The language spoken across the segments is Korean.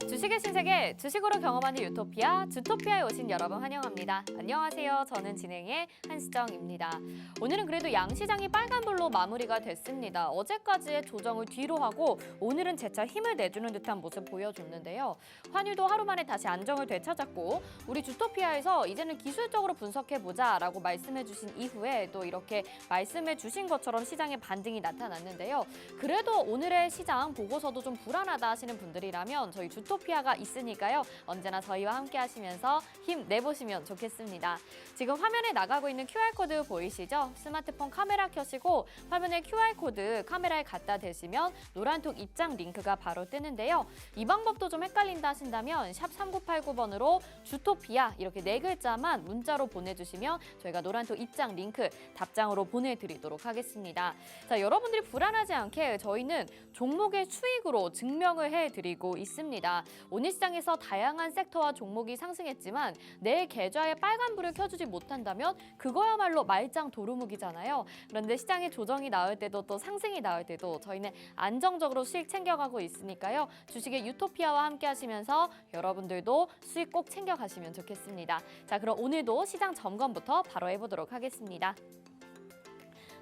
주식의 신세계, 주식으로 경험하는 유토피아, 주토피아에 오신 여러분 환영합니다. 안녕하세요. 저는 진행의 한수정입니다. 오늘은 그래도 양시장이 빨간불로 마무리가 됐습니다. 어제까지의 조정을 뒤로 하고 오늘은 재차 힘을 내주는 듯한 모습 보여줬는데요. 환율도 하루 만에 다시 안정을 되찾았고 우리 주토피아에서 이제는 기술적으로 분석해보자라고 말씀해주신 이후에 또 이렇게 말씀해주신 것처럼 시장의 반등이 나타났는데요. 그래도 오늘의 시장 보고서도 좀 불안하다 하시는 분들이라면 저희 주토피아가 있으니까요. 언제나 저희와 함께 하시면서 힘내보시면 좋겠습니다. 지금 화면에 나가고 있는 QR코드 보이시죠? 스마트폰 카메라 켜시고 화면에 QR코드 카메라에 갖다 대시면 노란톡 입장 링크가 바로 뜨는데요. 이 방법도 좀 헷갈린다 하신다면 샵 3989번으로 주토피아 이렇게 4글자만 문자로 보내주시면 저희가 노란톡 입장 링크 답장으로 보내드리도록 하겠습니다. 자, 여러분들이 불안하지 않게 저희는 종목의 수익으로 증명을 해드리고 있습니다. 오늘 시장에서 다양한 섹터와 종목이 상승했지만 내 계좌에 빨간불을 켜주지 못한다면 그거야말로 말짱 도루묵이잖아요. 그런데 시장에 조정이 나올 때도 또 상승이 나올 때도 저희는 안정적으로 수익 챙겨가고 있으니까요. 주식의 유토피아와 함께 하시면서 여러분들도 수익 꼭 챙겨가시면 좋겠습니다. 자, 그럼 오늘도 시장 점검부터 바로 해보도록 하겠습니다.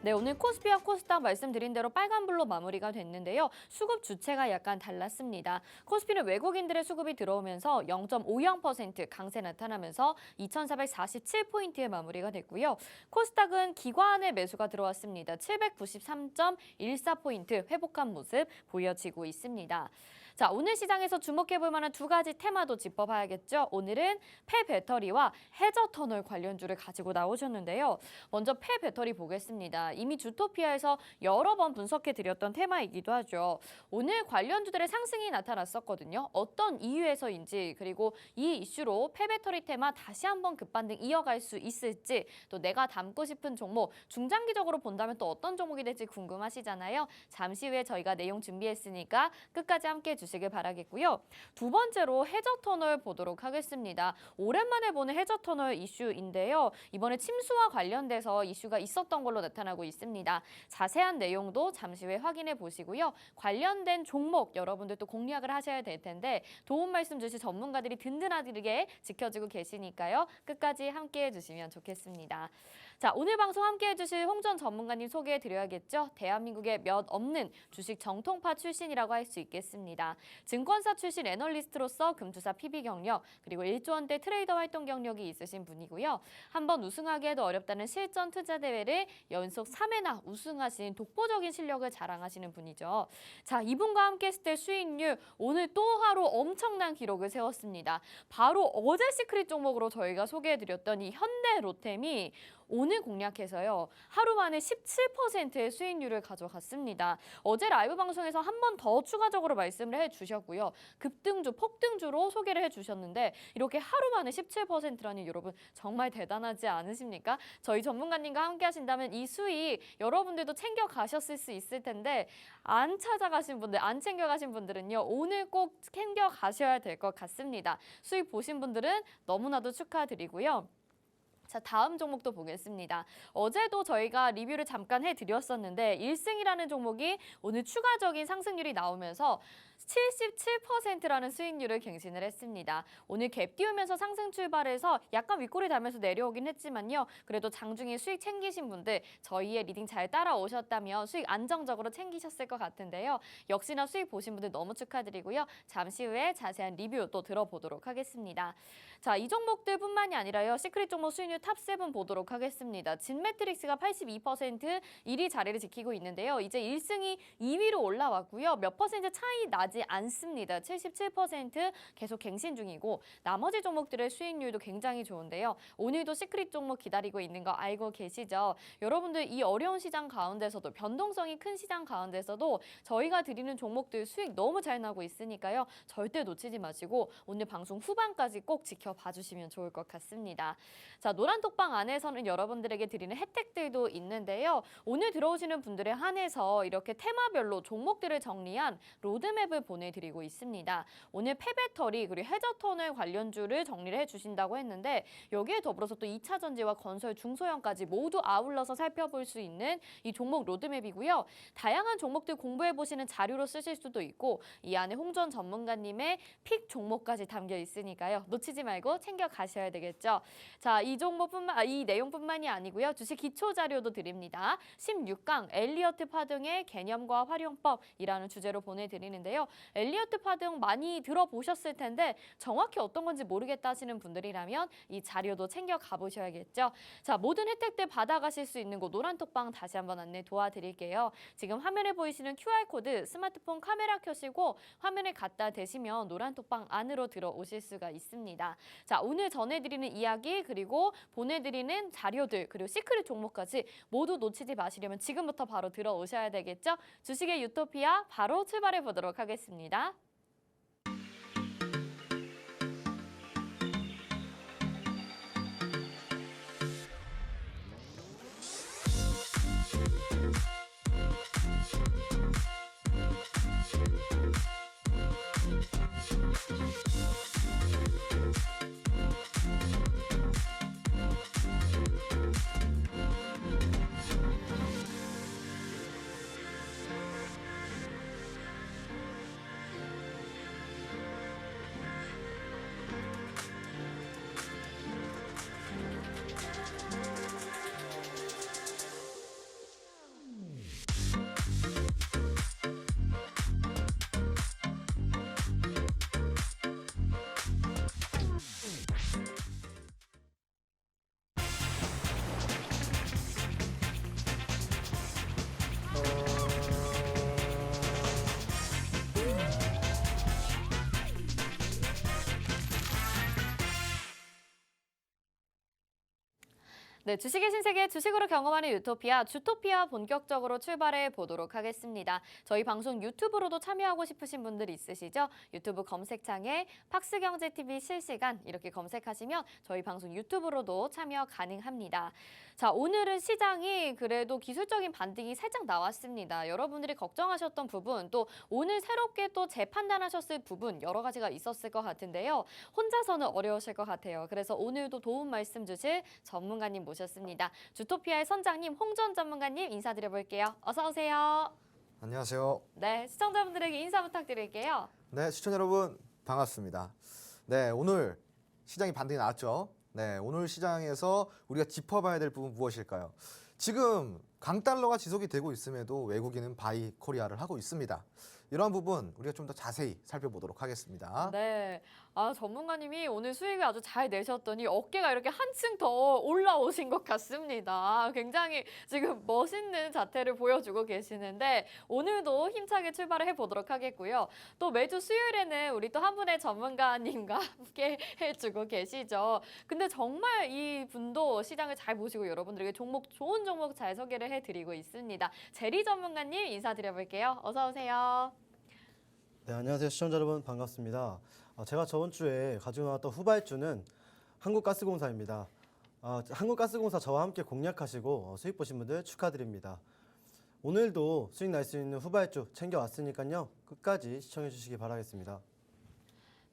네, 오늘 코스피와 코스닥 말씀드린 대로 빨간불로 마무리가 됐는데요. 수급 주체가 약간 달랐습니다. 코스피는 외국인들의 수급이 들어오면서 0.50% 강세 나타나면서 2,447포인트의 마무리가 됐고요. 코스닥은 기관의 매수가 들어왔습니다. 793.14포인트 회복한 모습 보여지고 있습니다. 자, 오늘 시장에서 주목해볼 만한 두 가지 테마도 짚어봐야겠죠. 오늘은 폐배터리와 해저터널 관련주를 가지고 나오셨는데요. 먼저 폐배터리 보겠습니다. 이미 주토피아에서 여러 번 분석해드렸던 테마이기도 하죠. 오늘 관련주들의 상승이 나타났었거든요. 어떤 이유에서인지 그리고 이 이슈로 폐배터리 테마 다시 한번 급반등 이어갈 수 있을지 또 내가 담고 싶은 종목 중장기적으로 본다면 또 어떤 종목이 될지 궁금하시잖아요. 잠시 후에 저희가 내용 준비했으니까 끝까지 함께 해주시길 바라겠고요. 두 번째로 해저터널 보도록 하겠습니다. 오랜만에 보는 해저터널 이슈인데요. 이번에 침수와 관련돼서 이슈가 있었던 걸로 나타나고 있습니다. 자세한 내용도 잠시 후에 확인해 보시고요. 관련된 종목 여러분들 또 공략을 하셔야 될 텐데 도움 말씀 주실 전문가들이 든든하게 지켜주고 계시니까요. 끝까지 함께 해주시면 좋겠습니다. 자, 오늘 방송 함께 해주실 홍전 전문가님 소개해 드려야겠죠. 대한민국에 몇 없는 주식 정통파 출신이라고 할 수 있겠습니다. 증권사 출신 애널리스트로서 금투사 PB 경력 그리고 1조 원대 트레이더 활동 경력이 있으신 분이고요. 한번 우승하기 해도 어렵다는 실전 투자 대회를 연속 3회나 우승하신 독보적인 실력을 자랑하시는 분이죠. 자, 이분과 함께 했을 때 수익률 오늘 또 하루 엄청난 기록을 세웠습니다. 바로 어제 시크릿 종목으로 저희가 소개해드렸던 이 현대로템이 오늘 공략해서요. 하루 만에 17%의 수익률을 가져갔습니다. 어제 라이브 방송에서 한 번 더 추가적으로 말씀을 해주셨고요. 급등주, 폭등주로 소개를 해주셨는데 이렇게 하루 만에 17%라니 여러분 정말 대단하지 않으십니까? 저희 전문가님과 함께 하신다면 이 수익 여러분들도 챙겨가셨을 수 있을 텐데 안 찾아가신 분들, 안 챙겨가신 분들은요. 오늘 꼭 챙겨가셔야 될 것 같습니다. 수익 보신 분들은 너무나도 축하드리고요. 자, 다음 종목도 보겠습니다. 어제도 저희가 리뷰를 잠깐 해드렸었는데 1승이라는 종목이 오늘 추가적인 상승률이 나오면서 77%라는 수익률을 갱신을 했습니다. 오늘 갭 띄우면서 상승 출발해서 약간 윗골이 달면서 내려오긴 했지만요. 그래도 장중에 수익 챙기신 분들 저희의 리딩 잘 따라오셨다면 수익 안정적으로 챙기셨을 것 같은데요. 역시나 수익 보신 분들 너무 축하드리고요. 잠시 후에 자세한 리뷰 또 들어보도록 하겠습니다. 자, 이 종목들뿐만이 아니라요. 시크릿 종목 수익률 탑7 보도록 하겠습니다. 진매트릭스가 82% 1위 자리를 지키고 있는데요. 이제 1승이 2위로 올라왔고요. 몇 퍼센트 차이 나지 않습니다. 77% 계속 갱신 중이고 나머지 종목들의 수익률도 굉장히 좋은데요. 오늘도 시크릿 종목 기다리고 있는 거 알고 계시죠? 여러분들 이 어려운 시장 가운데서도 변동성이 큰 시장 가운데서도 저희가 드리는 종목들 수익 너무 잘 나고 있으니까요. 절대 놓치지 마시고 오늘 방송 후반까지 꼭 지켜봐 주시면 좋을 것 같습니다. 자, 노란톡방 안에서는 여러분들에게 드리는 혜택들도 있는데요. 오늘 들어오시는 분들에 한해서 이렇게 테마별로 종목들을 정리한 로드맵을 보내드리고 있습니다. 오늘 폐배터리 그리고 해저터널 관련주를 정리를 해주신다고 했는데 여기에 더불어서 또 2차 전지와 건설 중소형까지 모두 아울러서 살펴볼 수 있는 이 종목 로드맵이고요. 다양한 종목들 공부해보시는 자료로 쓰실 수도 있고 이 안에 홍전 전문가님의 픽 종목까지 담겨 있으니까요. 놓치지 말고 챙겨 가셔야 되겠죠. 자, 이 내용뿐만이 아니고요. 주식 기초 자료도 드립니다. 16강 엘리어트 파동의 개념과 활용법이라는 주제로 보내드리는데요. 엘리어트 파동 많이 들어보셨을 텐데 정확히 어떤 건지 모르겠다 하시는 분들이라면 이 자료도 챙겨 가보셔야겠죠. 자, 모든 혜택들 받아가실 수 있는 곳 노란톡방 다시 한번 안내 도와드릴게요. 지금 화면에 보이시는 QR코드 스마트폰 카메라 켜시고 화면에 갖다 대시면 노란톡방 안으로 들어오실 수가 있습니다. 자, 오늘 전해드리는 이야기 그리고 보내드리는 자료들 그리고 시크릿 종목까지 모두 놓치지 마시려면 지금부터 바로 들어오셔야 되겠죠? 주식의 유토피아 바로 출발해 보도록 하겠습니다. 네, 주식의 신세계 주식으로 경험하는 유토피아, 주토피아 본격적으로 출발해 보도록 하겠습니다. 저희 방송 유튜브로도 참여하고 싶으신 분들 있으시죠? 유튜브 검색창에 팍스경제TV 실시간 이렇게 검색하시면 저희 방송 유튜브로도 참여 가능합니다. 자, 오늘은 시장이 그래도 기술적인 반등이 살짝 나왔습니다. 여러분들이 걱정하셨던 부분, 또 오늘 새롭게 또 재판단하셨을 부분 여러 가지가 있었을 것 같은데요. 혼자서는 어려우실 것 같아요. 그래서 오늘도 도움 말씀 주실 전문가님 모셨습니다. 주토피아의 선장님 홍전 전문가님 인사드려볼게요. 어서 오세요. 안녕하세요. 네, 시청자분들에게 인사 부탁드릴게요. 네, 시청자 여러분 반갑습니다. 네, 오늘 시장이 반등이 나왔죠. 네, 오늘 시장에서 우리가 짚어봐야 될 부분 무엇일까요? 지금 강달러가 지속이 되고 있음에도 외국인은 바이 코리아를 하고 있습니다. 이러한 부분 우리가 좀 더 자세히 살펴보도록 하겠습니다. 네, 전문가님이 오늘 수익을 아주 잘 내셨더니 어깨가 이렇게 한층 더 올라오신 것 같습니다. 굉장히 지금 멋있는 자태를 보여주고 계시는데 오늘도 힘차게 출발을 해보도록 하겠고요. 또 매주 수요일에는 우리 또 한 분의 전문가님과 함께 해주고 계시죠. 근데 정말 이 분도 시장을 잘 보시고 여러분들에게 좋은 종목 잘 소개를 해드리고 있습니다. 제리 전문가님 인사드려볼게요. 어서 오세요. 네, 안녕하세요. 시청자 여러분 반갑습니다. 제가 저번 주에 가지고 나왔던 후발주는 한국가스공사입니다. 한국가스공사 저와 함께 공략하시고 수익 보신 분들 축하드립니다. 오늘도 수익 날 수 있는 후발주 챙겨왔으니까요. 끝까지 시청해 주시기 바라겠습니다.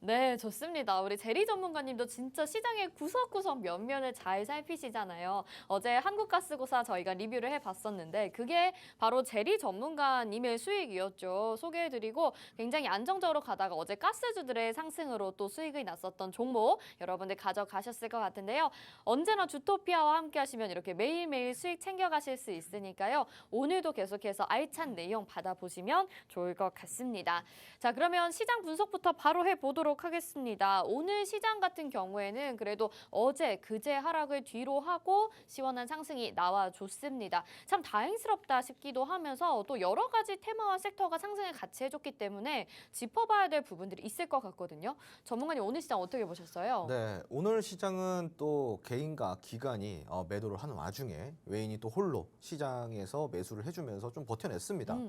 네, 좋습니다. 우리 제리 전문가님도 진짜 시장의 구석구석 면면을 잘 살피시잖아요. 어제 한국가스공사 저희가 리뷰를 해봤었는데 그게 바로 제리 전문가님의 수익이었죠. 소개해드리고 굉장히 안정적으로 가다가 어제 가스주들의 상승으로 또 수익이 났었던 종목 여러분들 가져가셨을 것 같은데요. 언제나 주토피아와 함께 하시면 이렇게 매일매일 수익 챙겨가실 수 있으니까요. 오늘도 계속해서 알찬 내용 받아보시면 좋을 것 같습니다. 자, 그러면 시장 분석부터 바로 해보도록 하겠습니다. 오늘 시장 같은 경우에는 그래도 어제 그제 하락을 뒤로 하고 시원한 상승이 나와줬습니다. 참 다행스럽다 싶기도 하면서 또 여러 가지 테마와 섹터가 상승을 같이 해줬기 때문에 짚어봐야 될 부분들이 있을 것 같거든요. 전문가님 오늘 시장 어떻게 보셨어요? 네, 오늘 시장은 또 개인과 기관이 매도를 하는 와중에 외인이 또 홀로 시장에서 매수를 해주면서 좀 버텨냈습니다.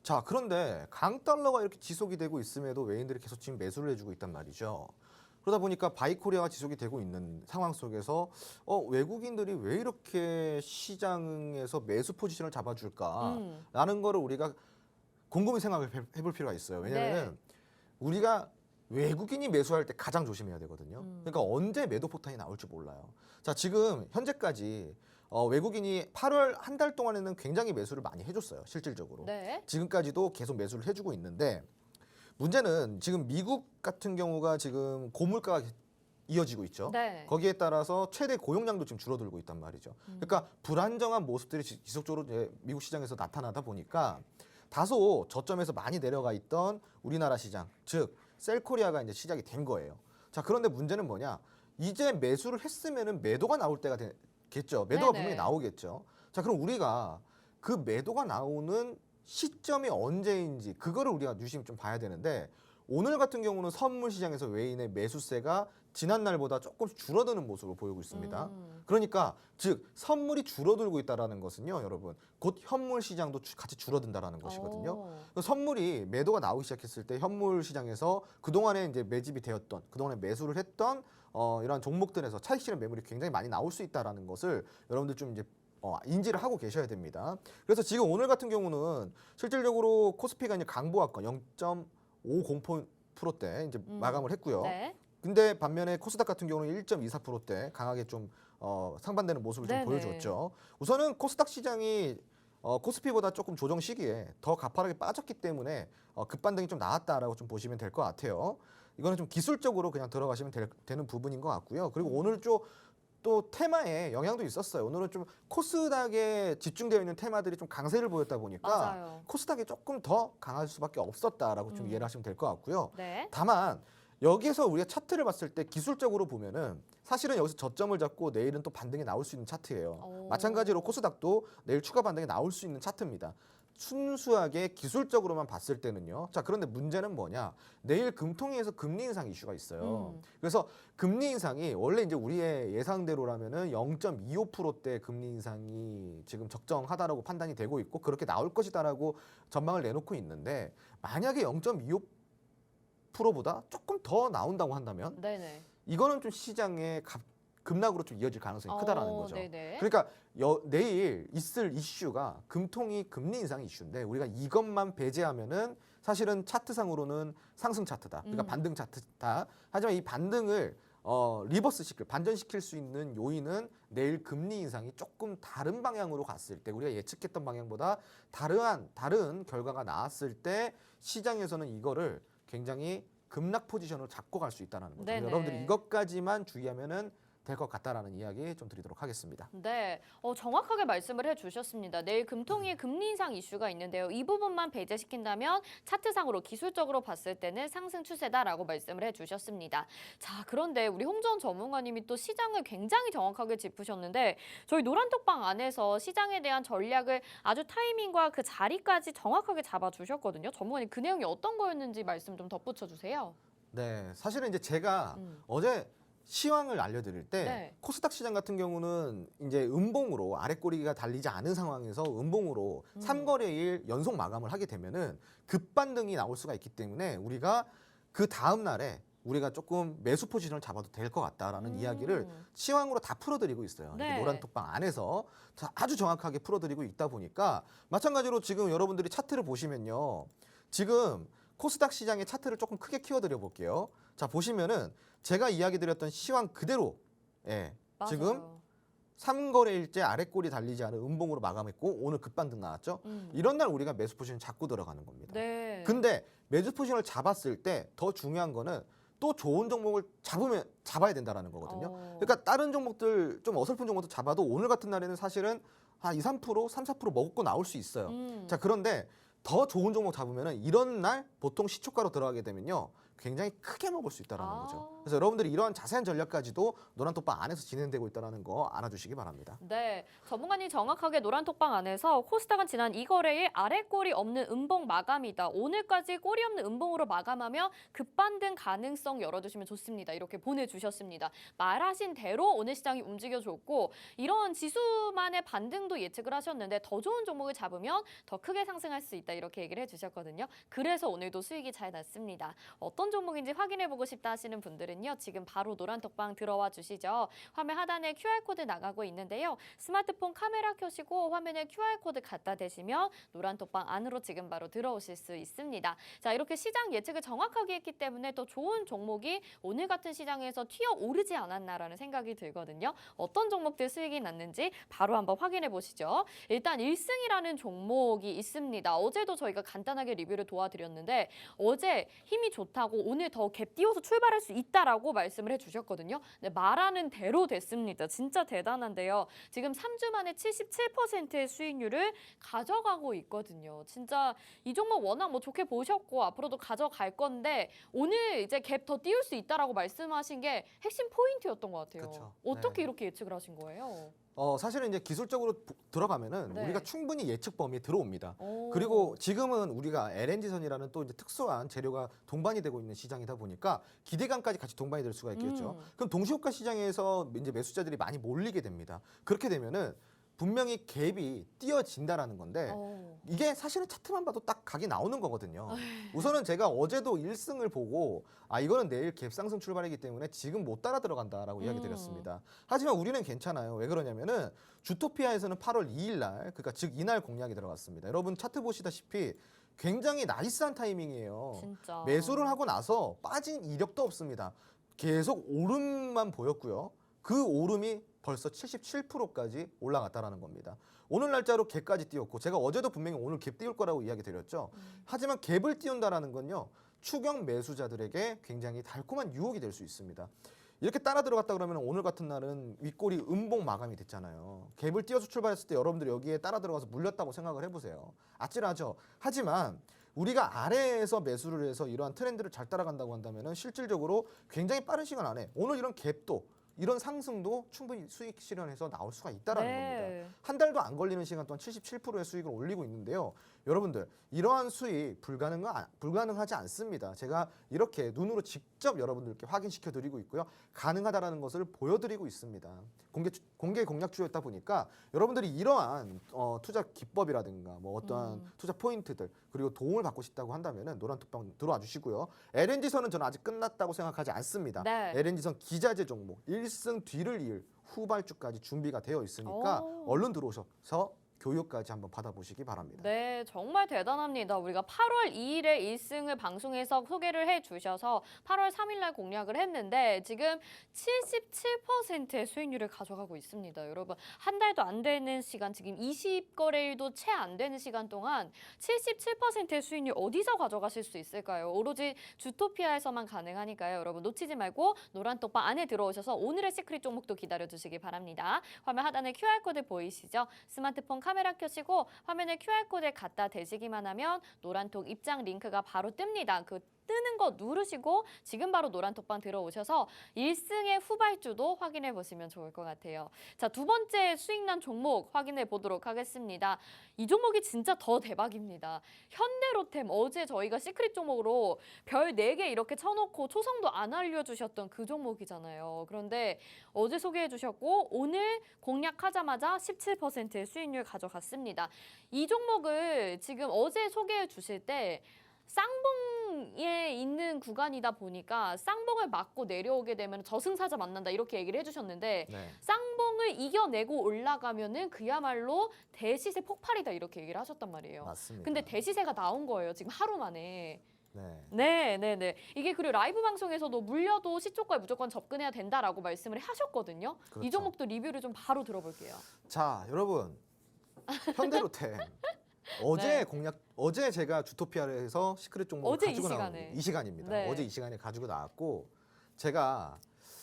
자, 그런데 강달러가 이렇게 지속이 되고 있음에도 외인들이 계속 지금 매수를 해주고 있단 말이죠. 그러다 보니까 바이코리아가 지속이 되고 있는 상황 속에서 외국인들이 왜 이렇게 시장에서 매수 포지션을 잡아줄까라는 거를 우리가 곰곰이 생각을 해볼 필요가 있어요. 왜냐하면 네. 우리가 외국인이 매수할 때 가장 조심해야 되거든요. 그러니까 언제 매도 포탄이 나올지 몰라요. 자, 지금 현재까지 외국인이 8월 한 달 동안에는 굉장히 매수를 많이 해줬어요. 실질적으로. 네. 지금까지도 계속 매수를 해주고 있는데 문제는 지금 미국 같은 경우가 지금 고물가가 이어지고 있죠. 네. 거기에 따라서 최대 고용량도 지금 줄어들고 있단 말이죠. 그러니까 불안정한 모습들이 지속적으로 이제 미국 시장에서 나타나다 보니까 다소 저점에서 많이 내려가 있던 우리나라 시장, 즉 셀코리아가 이제 시작이 된 거예요. 자, 그런데 문제는 뭐냐? 이제 매수를 했으면은 매도가 나올 때가 되겠죠. 매도가 네네. 분명히 나오겠죠. 자, 그럼 우리가 그 매도가 나오는 시점이 언제인지 그거를 우리가 유심히 좀 봐야 되는데 오늘 같은 경우는 선물 시장에서 외인의 매수세가 지난 날보다 조금 줄어드는 모습을 보이고 있습니다. 그러니까 즉 선물이 줄어들고 있다라는 것은요, 여러분 곧 현물 시장도 같이 줄어든다라는 것이거든요. 선물이 매도가 나오기 시작했을 때 현물 시장에서 그 동안에 이제 매집이 되었던 그 동안에 매수를 했던 이러한 종목들에서 차익 실현 매물이 굉장히 많이 나올 수 있다라는 것을 여러분들 좀 이제 인지를 하고 계셔야 됩니다. 그래서 지금 오늘 같은 경우는 실질적으로 코스피가 이제 강보합권 0.50%대 이제 마감을 했고요. 네. 근데 반면에 코스닥 같은 경우는 1.24%대 강하게 좀 상반되는 모습을 좀 네네. 보여줬죠. 우선은 코스닥 시장이 코스피보다 조금 조정 시기에 더 가파르게 빠졌기 때문에 급반등이 좀 나왔다라고 좀 보시면 될 것 같아요. 이거는 좀 기술적으로 그냥 들어가시면 되는 부분인 것 같고요. 그리고 오늘 또 테마에 영향도 있었어요. 오늘은 좀 코스닥에 집중되어 있는 테마들이 좀 강세를 보였다 보니까 맞아요. 코스닥이 조금 더 강할 수밖에 없었다라고 좀 이해를 하시면 될 것 같고요. 네. 다만 여기에서 우리가 차트를 봤을 때 기술적으로 보면은 사실은 여기서 저점을 잡고 내일은 또 반등이 나올 수 있는 차트예요. 마찬가지로 코스닥도 내일 추가 반등이 나올 수 있는 차트입니다. 순수하게 기술적으로만 봤을 때는요. 자, 그런데 문제는 뭐냐? 내일 금통위에서 금리 인상 이슈가 있어요. 그래서 금리 인상이 원래 이제 우리의 예상대로라면은 0.25%대 금리 인상이 지금 적정하다라고 판단이 되고 있고 그렇게 나올 것이다라고 전망을 내놓고 있는데 만약에 0.25%보다 조금 더 나온다고 한다면 네네. 이거는 좀 시장의 급락으로 좀 이어질 가능성이 크다라는 거죠. 네네. 그러니까 내일 있을 이슈가 금통위 금리 인상 이슈인데 우리가 이것만 배제하면은 사실은 차트상으로는 상승 차트다. 그러니까 반등 차트다. 하지만 이 반등을 반전시킬 수 있는 요인은 내일 금리 인상이 조금 다른 방향으로 갔을 때 우리가 예측했던 방향보다 다른 결과가 나왔을 때 시장에서는 이거를 굉장히 급락 포지션으로 잡고 갈 수 있다는 거죠. 네네. 여러분들이 이것까지만 주의하면은 될 것 같다라는 이야기 좀 드리도록 하겠습니다. 네, 정확하게 말씀을 해주셨습니다. 내일 금통위의 금리 인상 이슈가 있는데요. 이 부분만 배제시킨다면 차트상으로 기술적으로 봤을 때는 상승 추세다라고 말씀을 해주셨습니다. 자, 그런데 우리 홍전 전문가님이 또 시장을 굉장히 정확하게 짚으셨는데 저희 노란톡방 안에서 시장에 대한 전략을 아주 타이밍과 그 자리까지 정확하게 잡아주셨거든요. 전문가님 그 내용이 어떤 거였는지 말씀 좀 덧붙여 주세요. 네, 사실은 이제 제가 어제 시황을 알려드릴 때 네. 코스닥 시장 같은 경우는 이제 음봉으로 아랫꼬리가 달리지 않은 상황에서 음봉으로 3거래일 연속 마감을 하게 되면은 급반등이 나올 수가 있기 때문에 우리가 그 다음 날에 우리가 조금 매수 포지션을 잡아도 될 것 같다라는 이야기를 시황으로 다 풀어드리고 있어요. 네. 이렇게 노란톡방 안에서 아주 정확하게 풀어드리고 있다 보니까 마찬가지로 지금 여러분들이 차트를 보시면요. 지금 코스닥 시장의 차트를 조금 크게 키워드려 볼게요. 자, 보시면은 제가 이야기 드렸던 시황 그대로 맞아요. 지금 3거래일째 아랫골이 달리지 않은 음봉으로 마감했고 오늘 급반등 나왔죠. 이런 날 우리가 매수 포지션 잡고 들어가는 겁니다. 네. 근데 매수 포지션을 잡았을 때 더 중요한 거는 또 좋은 종목을 잡아야 된다라는 거거든요. 그러니까 다른 종목들 좀 어설픈 종목도 잡아도 오늘 같은 날에는 사실은 한 2, 3%, 3, 4% 먹고 나올 수 있어요. 자, 그런데 더 좋은 종목 잡으면은 이런 날 보통 시초가로 들어가게 되면요. 굉장히 크게 먹을 수 있다는 거죠. 그래서 여러분들이 이러한 자세한 전략까지도 노란톡방 안에서 진행되고 있다는 거 알아주시기 바랍니다. 네, 전문가님 정확하게 노란톡방 안에서 코스닥은 지난 2거래일 아랫골이 없는 음봉 마감이다. 오늘까지 골이 없는 음봉으로 마감하며 급반등 가능성 열어두시면 좋습니다. 이렇게 보내주셨습니다. 말하신 대로 오늘 시장이 움직여줬고 이런 지수만의 반등도 예측을 하셨는데 더 좋은 종목을 잡으면 더 크게 상승할 수 있다. 이렇게 얘기를 해주셨거든요. 그래서 오늘도 수익이 잘 났습니다. 어떤 어떤 종목인지 확인해보고 싶다 하시는 분들은요. 지금 바로 노란톡방 들어와 주시죠. 화면 하단에 QR코드 나가고 있는데요. 스마트폰 카메라 켜시고 화면에 QR코드 갖다 대시면 노란톡방 안으로 지금 바로 들어오실 수 있습니다. 자, 이렇게 시장 예측을 정확하게 했기 때문에 또 좋은 종목이 오늘 같은 시장에서 튀어오르지 않았나라는 생각이 들거든요. 어떤 종목들 수익이 났는지 바로 한번 확인해 보시죠. 일단 1승이라는 종목이 있습니다. 어제도 저희가 간단하게 리뷰를 도와드렸는데 어제 힘이 좋다고 오늘 더 갭 띄워서 출발할 수 있다라고 말씀을 해주셨거든요. 네, 말하는 대로 됐습니다. 진짜 대단한데요. 지금 3주 만에 77%의 수익률을 가져가고 있거든요. 진짜 이 종목 워낙 뭐 좋게 보셨고 앞으로도 가져갈 건데 오늘 이제 갭 더 띄울 수 있다라고 말씀하신 게 핵심 포인트였던 것 같아요. 그쵸. 어떻게 네. 이렇게 예측을 하신 거예요? 사실은 이제 기술적으로 들어가면은 네. 우리가 충분히 예측 범위에 들어옵니다. 오. 그리고 지금은 우리가 LNG선이라는 또 이제 특수한 재료가 동반이 되고 있는 시장이다 보니까 기대감까지 같이 동반이 될 수가 있겠죠. 그럼 동시호가 시장에서 이제 매수자들이 많이 몰리게 됩니다. 그렇게 되면은 분명히 갭이 띄어진다라는 건데 이게 사실은 차트만 봐도 딱 각이 나오는 거거든요. 우선은 제가 어제도 1승을 보고 이거는 내일 갭 상승 출발이기 때문에 지금 못 따라 들어간다라고 이야기 드렸습니다. 하지만 우리는 괜찮아요. 왜 그러냐면은 주토피아에서는 8월 2일 날 그러니까 즉 이날 공략이 들어갔습니다. 여러분 차트 보시다시피 굉장히 나이스한 타이밍이에요. 진짜. 매수를 하고 나서 빠진 이력도 없습니다. 계속 오름만 보였고요. 그 오름이 벌써 77%까지 올라갔다라는 겁니다. 오늘 날짜로 갭까지 띄웠고 제가 어제도 분명히 오늘 갭 띄울 거라고 이야기 드렸죠. 하지만 갭을 띄운다라는 건요. 추경 매수자들에게 굉장히 달콤한 유혹이 될 수 있습니다. 이렇게 따라 들어갔다 그러면 오늘 같은 날은 윗골이 음봉 마감이 됐잖아요. 갭을 띄워서 출발했을 때 여러분들이 여기에 따라 들어가서 물렸다고 생각을 해보세요. 아찔하죠. 하지만 우리가 아래에서 매수를 해서 이러한 트렌드를 잘 따라간다고 한다면 실질적으로 굉장히 빠른 시간 안에 오늘 이런 갭도 이런 상승도 충분히 수익 실현해서 나올 수가 있다라는 겁니다. 한 달도 안 걸리는 시간 동안 77%의 수익을 올리고 있는데요. 여러분들 이러한 수익 불가능하지 않습니다. 제가 이렇게 눈으로 직접 여러분들께 확인시켜 드리고 있고요. 가능하다라는 것을 보여드리고 있습니다. 공개 공략주였다 보니까 여러분들이 이러한 투자 기법이라든가 뭐 어떠한 투자 포인트들 그리고 도움을 받고 싶다고 한다면은 노란톡방 들어와 주시고요. LNG선은 저는 아직 끝났다고 생각하지 않습니다. 네. LNG선 기자재 종목 1승 뒤를 이을 후발주까지 준비가 되어 있으니까 얼른 들어오셔서 교육까지 한번 받아보시기 바랍니다. 네, 정말 대단합니다. 우리가 8월 2일에 1승을 방송에서 소개를 해주셔서 8월 3일날 공략을 했는데 지금 77%의 수익률을 가져가고 있습니다. 여러분, 한 달도 안 되는 시간, 지금 20거래일도 채 안 되는 시간 동안 77%의 수익률 어디서 가져가실 수 있을까요? 오로지 주토피아에서만 가능하니까요. 여러분 놓치지 말고 노란톡방 안에 들어오셔서 오늘의 시크릿 종목도 기다려주시기 바랍니다. 화면 하단에 QR코드 보이시죠? 스마트폰 카메라 켜시고 화면에 QR코드에 갖다 대시기만 하면 노란톡 입장 링크가 바로 뜹니다. 그 뜨는 거 누르시고 지금 바로 노란톡방 들어오셔서 1승의 후발주도 확인해 보시면 좋을 것 같아요. 자, 두 번째 수익난 종목 확인해 보도록 하겠습니다. 이 종목이 진짜 더 대박입니다. 현대로템 어제 저희가 시크릿 종목으로 별 4개 이렇게 쳐놓고 초성도 안 알려주셨던 그 종목이잖아요. 그런데 어제 소개해 주셨고 오늘 공략하자마자 17%의 수익률 가져갔습니다. 이 종목을 지금 어제 소개해 주실 때 쌍봉에 있는 구간이다 보니까 쌍봉을 맞고 내려오게 되면 저승사자 만난다 이렇게 얘기를 해주셨는데 네. 쌍봉을 이겨내고 올라가면은 그야말로 대시세 폭발이다 이렇게 얘기를 하셨단 말이에요. 맞습니다. 근데 대시세가 나온 거예요. 지금 하루 만에. 네. 네. 이게 그리고 라이브 방송에서도 물려도 시초가에 무조건 접근해야 된다라고 말씀을 하셨거든요. 그렇죠. 이 종목도 리뷰를 좀 바로 들어볼게요. 자, 여러분 현대로템 어제 제가 주토피아를 해서 시크릿 종목을 어제 가지고 이 나온 시간에. 이 시간입니다. 네. 어제 이 시간에 가지고 나왔고 제가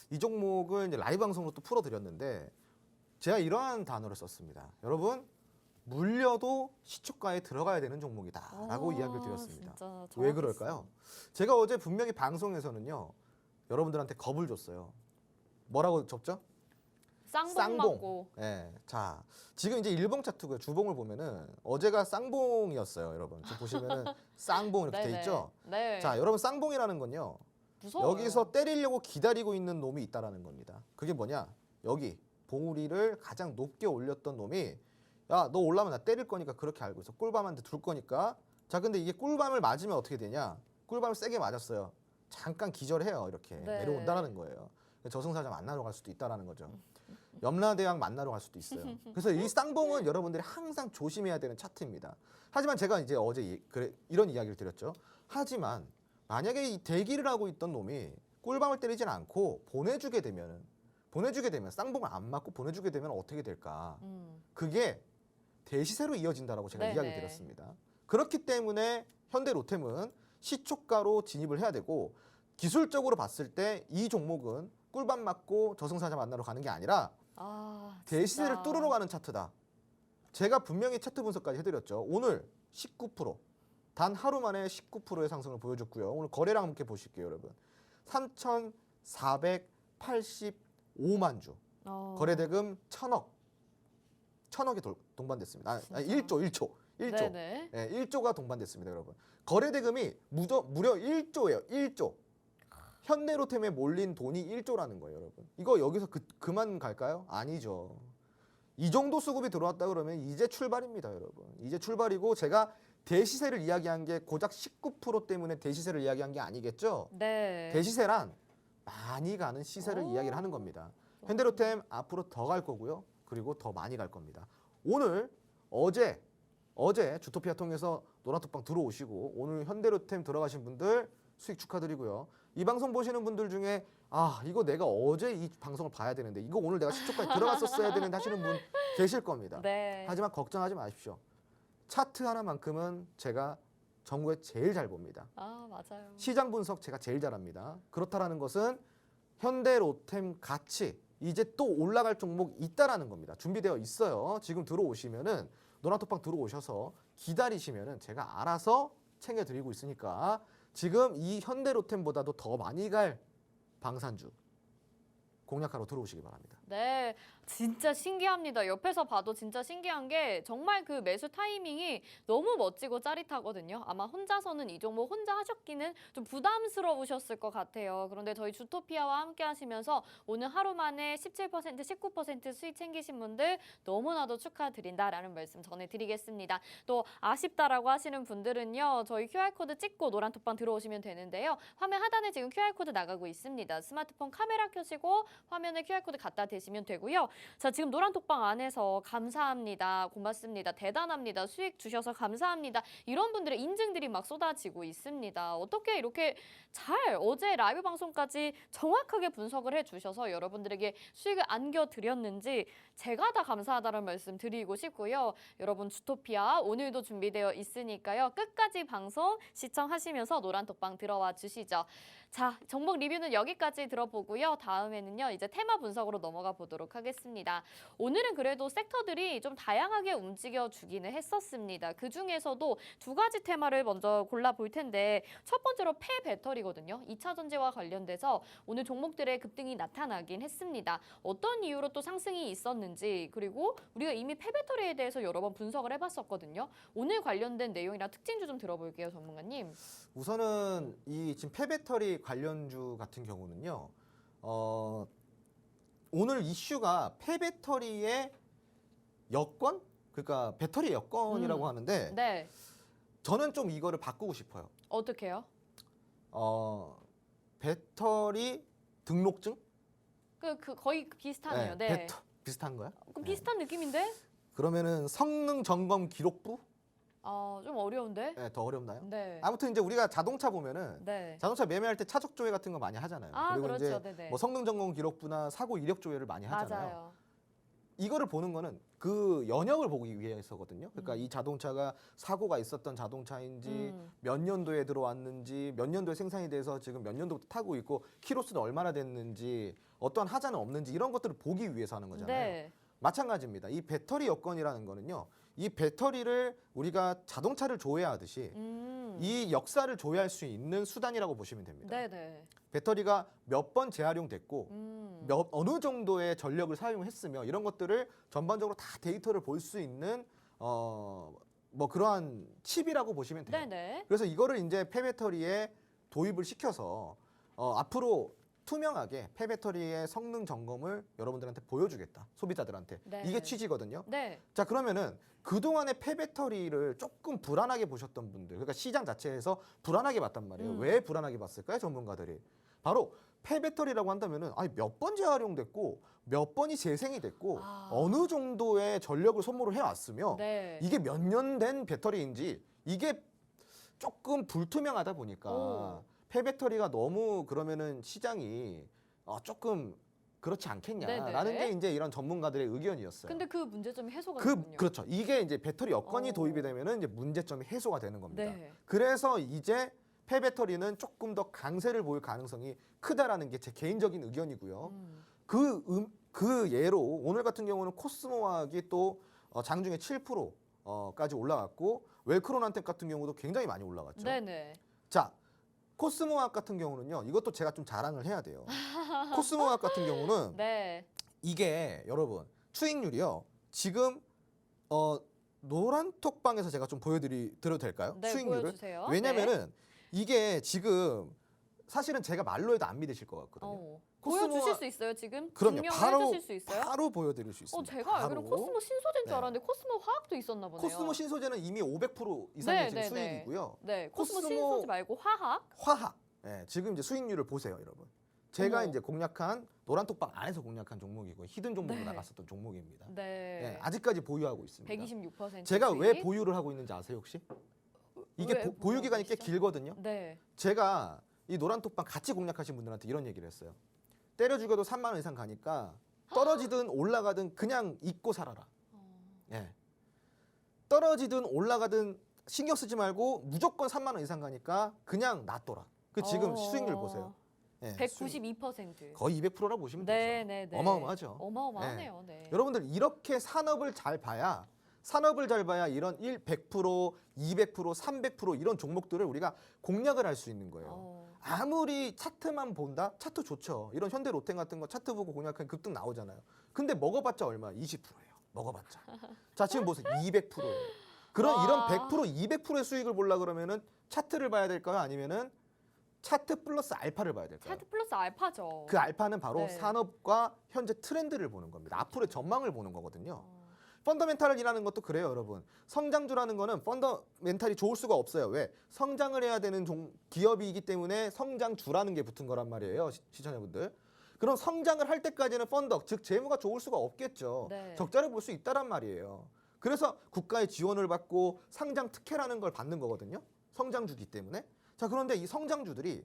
이 종목을 이제 라이브 방송으로 또 풀어드렸는데 제가 이러한 단어를 썼습니다. 여러분 물려도 시초가에 들어가야 되는 종목이다라고 이야기를 드렸습니다. 진짜 왜 그럴까요? 제가 어제 분명히 방송에서는요 여러분들한테 겁을 줬어요. 뭐라고 줬죠? 쌍봉 맞고. 네. 자, 지금 이제 일봉 차트고요. 주봉을 보면은 어제가 쌍봉이었어요, 여러분. 지금 보시면은 쌍봉 이렇게 돼 네네. 있죠. 네. 자, 여러분 쌍봉이라는 건요. 무서워요. 여기서 때리려고 기다리고 있는 놈이 있다라는 겁니다. 그게 뭐냐? 여기 봉우리를 가장 높게 올렸던 놈이 야, 너 올라면 나 때릴 거니까 그렇게 알고 있어. 꿀밤한테 둘 거니까. 자, 근데 이게 꿀밤을 맞으면 어떻게 되냐? 꿀밤을 세게 맞았어요. 잠깐 기절해요. 이렇게 네. 내려온다라는 거예요. 저승사자 만나러 갈 수도 있다라는 거죠. 염라대왕 만나러 갈 수도 있어요. 그래서 이 쌍봉은 여러분들이 항상 조심해야 되는 차트입니다. 하지만 제가 이제 어제 이런 이야기를 드렸죠. 하지만 만약에 이 대기를 하고 있던 놈이 꿀밤을 때리진 않고 보내주게 되면 쌍봉을 안 맞고 보내주게 되면 어떻게 될까? 그게 대시세로 이어진다라고 제가 네네. 이야기를 드렸습니다. 그렇기 때문에 현대 로템은 시초가로 진입을 해야 되고 기술적으로 봤을 때 이 종목은 꿀밤 맞고 저승사자 만나러 가는 게 아니라 아, 대시세를 진짜. 뚫으러 가는 차트다. 제가 분명히 차트 분석까지 해드렸죠. 오늘 19%, 단 하루 만에 19%의 상승을 보여줬고요. 오늘 거래량 함께 보실게요, 여러분. 3,485만 주, 거래대금 1,000억이 동반됐습니다. 진짜? 1조. 네네. 네, 1조가 동반됐습니다, 여러분. 거래대금이 무려 1조예요. 1조. 현대로템에 몰린 돈이 1조라는 거예요, 여러분. 이거 여기서 그만 갈까요? 아니죠. 이 정도 수급이 들어왔다 그러면 이제 출발입니다, 여러분. 이제 출발이고 제가 대시세를 이야기한 게 고작 19% 때문에 대시세를 이야기한 게 아니겠죠? 네. 대시세란 많이 가는 시세를 이야기를 하는 겁니다. 현대로템 앞으로 더 갈 거고요. 그리고 더 많이 갈 겁니다. 어제 주토피아 통해서 노란톡방 들어오시고 오늘 현대로템 들어가신 분들 수익 축하드리고요. 이 방송 보시는 분들 중에 이거 내가 어제 이 방송을 봐야 되는데 이거 오늘 내가 시초까지 들어갔었어야 되는데 하시는 분 계실 겁니다. 네. 하지만 걱정하지 마십시오. 차트 하나만큼은 제가 전국에 제일 잘 봅니다. 아, 맞아요. 시장 분석 제가 제일 잘합니다. 그렇다라는 것은 현대로템 같이 이제 또 올라갈 종목 있다라는 겁니다. 준비되어 있어요. 지금 들어오시면은 노란톡방 들어오셔서 기다리시면은 제가 알아서 챙겨드리고 있으니까 지금 이 현대로템보다도 더 많이 갈 방산주 공략하러 들어오시기 바랍니다. 네, 진짜 신기합니다. 옆에서 봐도 진짜 신기한 게 정말 그 매수 타이밍이 너무 멋지고 짜릿하거든요. 아마 혼자서는 이 종목 혼자 하셨기는 좀 부담스러우셨을 것 같아요. 그런데 저희 주토피아와 함께 하시면서 오늘 하루 만에 17%, 19% 수익 챙기신 분들 너무나도 축하드린다라는 말씀 전해드리겠습니다. 또 아쉽다라고 하시는 분들은요. 저희 QR코드 찍고 노란톡방 들어오시면 되는데요. 화면 하단에 지금 QR코드 나가고 있습니다. 스마트폰 카메라 켜시고 화면에 QR코드 갖다 대시면 되고요. 자, 지금 노란톡방 안에서 감사합니다. 고맙습니다. 대단합니다. 수익 주셔서 감사합니다. 이런 분들의 인증들이 막 쏟아지고 있습니다. 어떻게 이렇게 잘 어제 라이브 방송까지 정확하게 분석을 해주셔서 여러분들에게 수익을 안겨드렸는지 제가 다 감사하다는 말씀 드리고 싶고요. 여러분 주토피아 오늘도 준비되어 있으니까요. 끝까지 방송 시청하시면서 노란톡방 들어와 주시죠. 자, 종목 리뷰는 여기까지 들어보고요. 다음에는요, 이제 테마 분석으로 넘어가 보도록 하겠습니다. 오늘은 그래도 섹터들이 좀 다양하게 움직여 주기는 했었습니다. 그 중에서도 두 가지 테마를 먼저 골라볼 텐데 첫 번째로 폐배터리거든요. 2차 전지와 관련돼서 오늘 종목들의 급등이 나타나긴 했습니다. 어떤 이유로 또 상승이 있었는지 그리고 우리가 이미 폐배터리에 대해서 여러 번 분석을 해봤었거든요. 오늘 관련된 내용이랑 특징주 좀 들어볼게요, 전문가님. 우선은 이 지금 폐배터리 관련주 같은 경우는요. 오늘 이슈가 폐배터리의 여권? 그러니까 배터리 여권이라고 하는데 네. 저는 좀 이거를 바꾸고 싶어요. 어떻게요? 배터리 등록증? 그 거의 비슷하네요. 네. 비슷한 거야? 그럼 비슷한 느낌인데? 그러면은 성능 점검 기록부? 좀 어려운데? 네, 더 어렵나요? 네. 아무튼 이제 우리가 자동차 보면은 네. 자동차 매매할 때 차적 조회 같은 거 많이 하잖아요. 그리고 그렇죠. 이제 네네. 뭐 성능 점검 기록부나 사고 이력 조회를 많이 하잖아요. 맞아요. 이거를 보는 거는 그 연역을 보기 위해서거든요. 그러니까 이 자동차가 사고가 있었던 자동차인지 몇 년도에 들어왔는지 몇 년도에 생산이 돼서 지금 몇 년도부터 타고 있고 키로수는 얼마나 됐는지 어떠한 하자는 없는지 이런 것들을 보기 위해서 하는 거잖아요. 네. 마찬가지입니다. 이 배터리 여건이라는 거는요. 이 배터리를 우리가 자동차를 조회하듯이 이 역사를 조회할 수 있는 수단이라고 보시면 됩니다. 네네. 배터리가 몇 번 재활용됐고 어느 정도의 전력을 사용했으며 이런 것들을 전반적으로 다 데이터를 볼 수 있는 뭐 그러한 칩이라고 보시면 돼요. 네네. 그래서 이거를 이제 폐배터리에 도입을 시켜서 앞으로 투명하게 폐배터리의 성능 점검을 여러분들한테 보여주겠다. 소비자들한테. 네. 이게 취지거든요. 네. 자, 그러면은 그동안에 폐배터리를 조금 불안하게 보셨던 분들, 그러니까 시장 자체에서 불안하게 봤단 말이에요. 왜 불안하게 봤을까요? 전문가들이. 바로 폐배터리라고 한다면은 아니 몇 번 재활용됐고 몇 번이 재생이 됐고 어느 정도의 전력을 소모를 해왔으며 네. 이게 몇 년 된 배터리인지 이게 조금 불투명하다 보니까 오. 폐배터리가 너무 그러면은 시장이 조금 그렇지 않겠냐라는 네네네. 게 이제 이런 전문가들의 의견이었어요. 근데 그 문제점이 해소가 되군요. 그렇죠. 이게 이제 배터리 여건이 어. 도입이 되면은 이제 문제점이 해소가 되는 겁니다. 네. 그래서 이제 폐배터리는 조금 더 강세를 보일 가능성이 크다라는 게 제 개인적인 의견이고요. 그 예로 오늘 같은 경우는 코스모화학이 또 장중에 7%까지 올라갔고 웰크로난텍 같은 경우도 굉장히 많이 올라갔죠. 네네. 자, 코스모화학 같은 경우는요. 이것도 제가 좀 자랑을 해야 돼요. 코스모화학 같은 경우는 네. 이게 여러분 수익률이요. 지금 노란톡방에서 제가 좀 보여드려도 될까요? 네, 수익률을. 보여주세요. 왜냐면은 이게 지금 사실은 제가 말로 해도 안 믿으실 것 같거든요. 보여주실 수 있어요 지금? 그럼요. 증명을 바로 해주실 수 있어요? 바로 보여드릴 수 있습니다. 제가 알기로 바로. 코스모 신소재인 줄 네. 알았는데 코스모 화학도 있었나 보네요. 코스모 신소재는 이미 500% 이상의 네, 지금 네, 네. 수익이고요. 네, 코스모 코스모 신소재 말고 화학. 화학. 네, 지금 이제 수익률을 보세요, 여러분. 제가 어머. 이제 공략한 노란톡방 안에서 공략한 종목이고 히든 종목으로 네. 나갔었던 종목입니다. 네. 네, 아직까지 보유하고 있습니다. 126%. 제가 왜 수익. 보유를 하고 있는지 아세요, 혹시? 이게 왜 보유 기간이 꽤 보유하고 길거든요. 네. 제가 이 노란톡방 같이 공략하신 분들한테 이런 얘기를 했어요. 때려 죽여도 3만 원 이상 가니까 떨어지든 올라가든 그냥 잊고 살아라. 예. 떨어지든 올라가든 신경 쓰지 말고 무조건 3만 원 이상 가니까 그냥 놔둬라. 그 지금 수익률 보세요. 예, 192%. 거의 200%라고 보시면 네, 되죠. 네, 네. 어마어마하죠. 어마어마하네요. 네. 여러분들 이렇게 산업을 잘 봐야 이런 100%, 200%, 300% 이런 종목들을 우리가 공략을 할 수 있는 거예요. 아무리 차트만 본다? 차트 좋죠. 이런 현대 로템 같은 거 차트 보고 공략하면 급등 나오잖아요. 근데 먹어봤자 얼마? 20%예요. 먹어봤자. 자, 지금 보세요. 200%예요. 이런 100%, 200%의 수익을 보려 그러면은 차트를 봐야 될까요? 아니면은 차트 플러스 알파를 봐야 될까요? 차트 플러스 알파죠. 그 알파는 바로 네. 산업과 현재 트렌드를 보는 겁니다. 앞으로의 전망을 보는 거거든요. 펀더멘탈이라는 것도 그래요, 여러분. 성장주라는 거는 펀더멘탈이 좋을 수가 없어요. 왜? 성장을 해야 되는 기업이기 때문에 성장주라는 게 붙은 거란 말이에요, 시청자분들. 그럼 성장을 할 때까지는 펀더, 즉 재무가 좋을 수가 없겠죠. 네. 적자를 볼 수 있다란 말이에요. 그래서 국가의 지원을 받고 상장 특혜라는 걸 받는 거거든요. 성장주기 때문에. 자, 그런데 이 성장주들이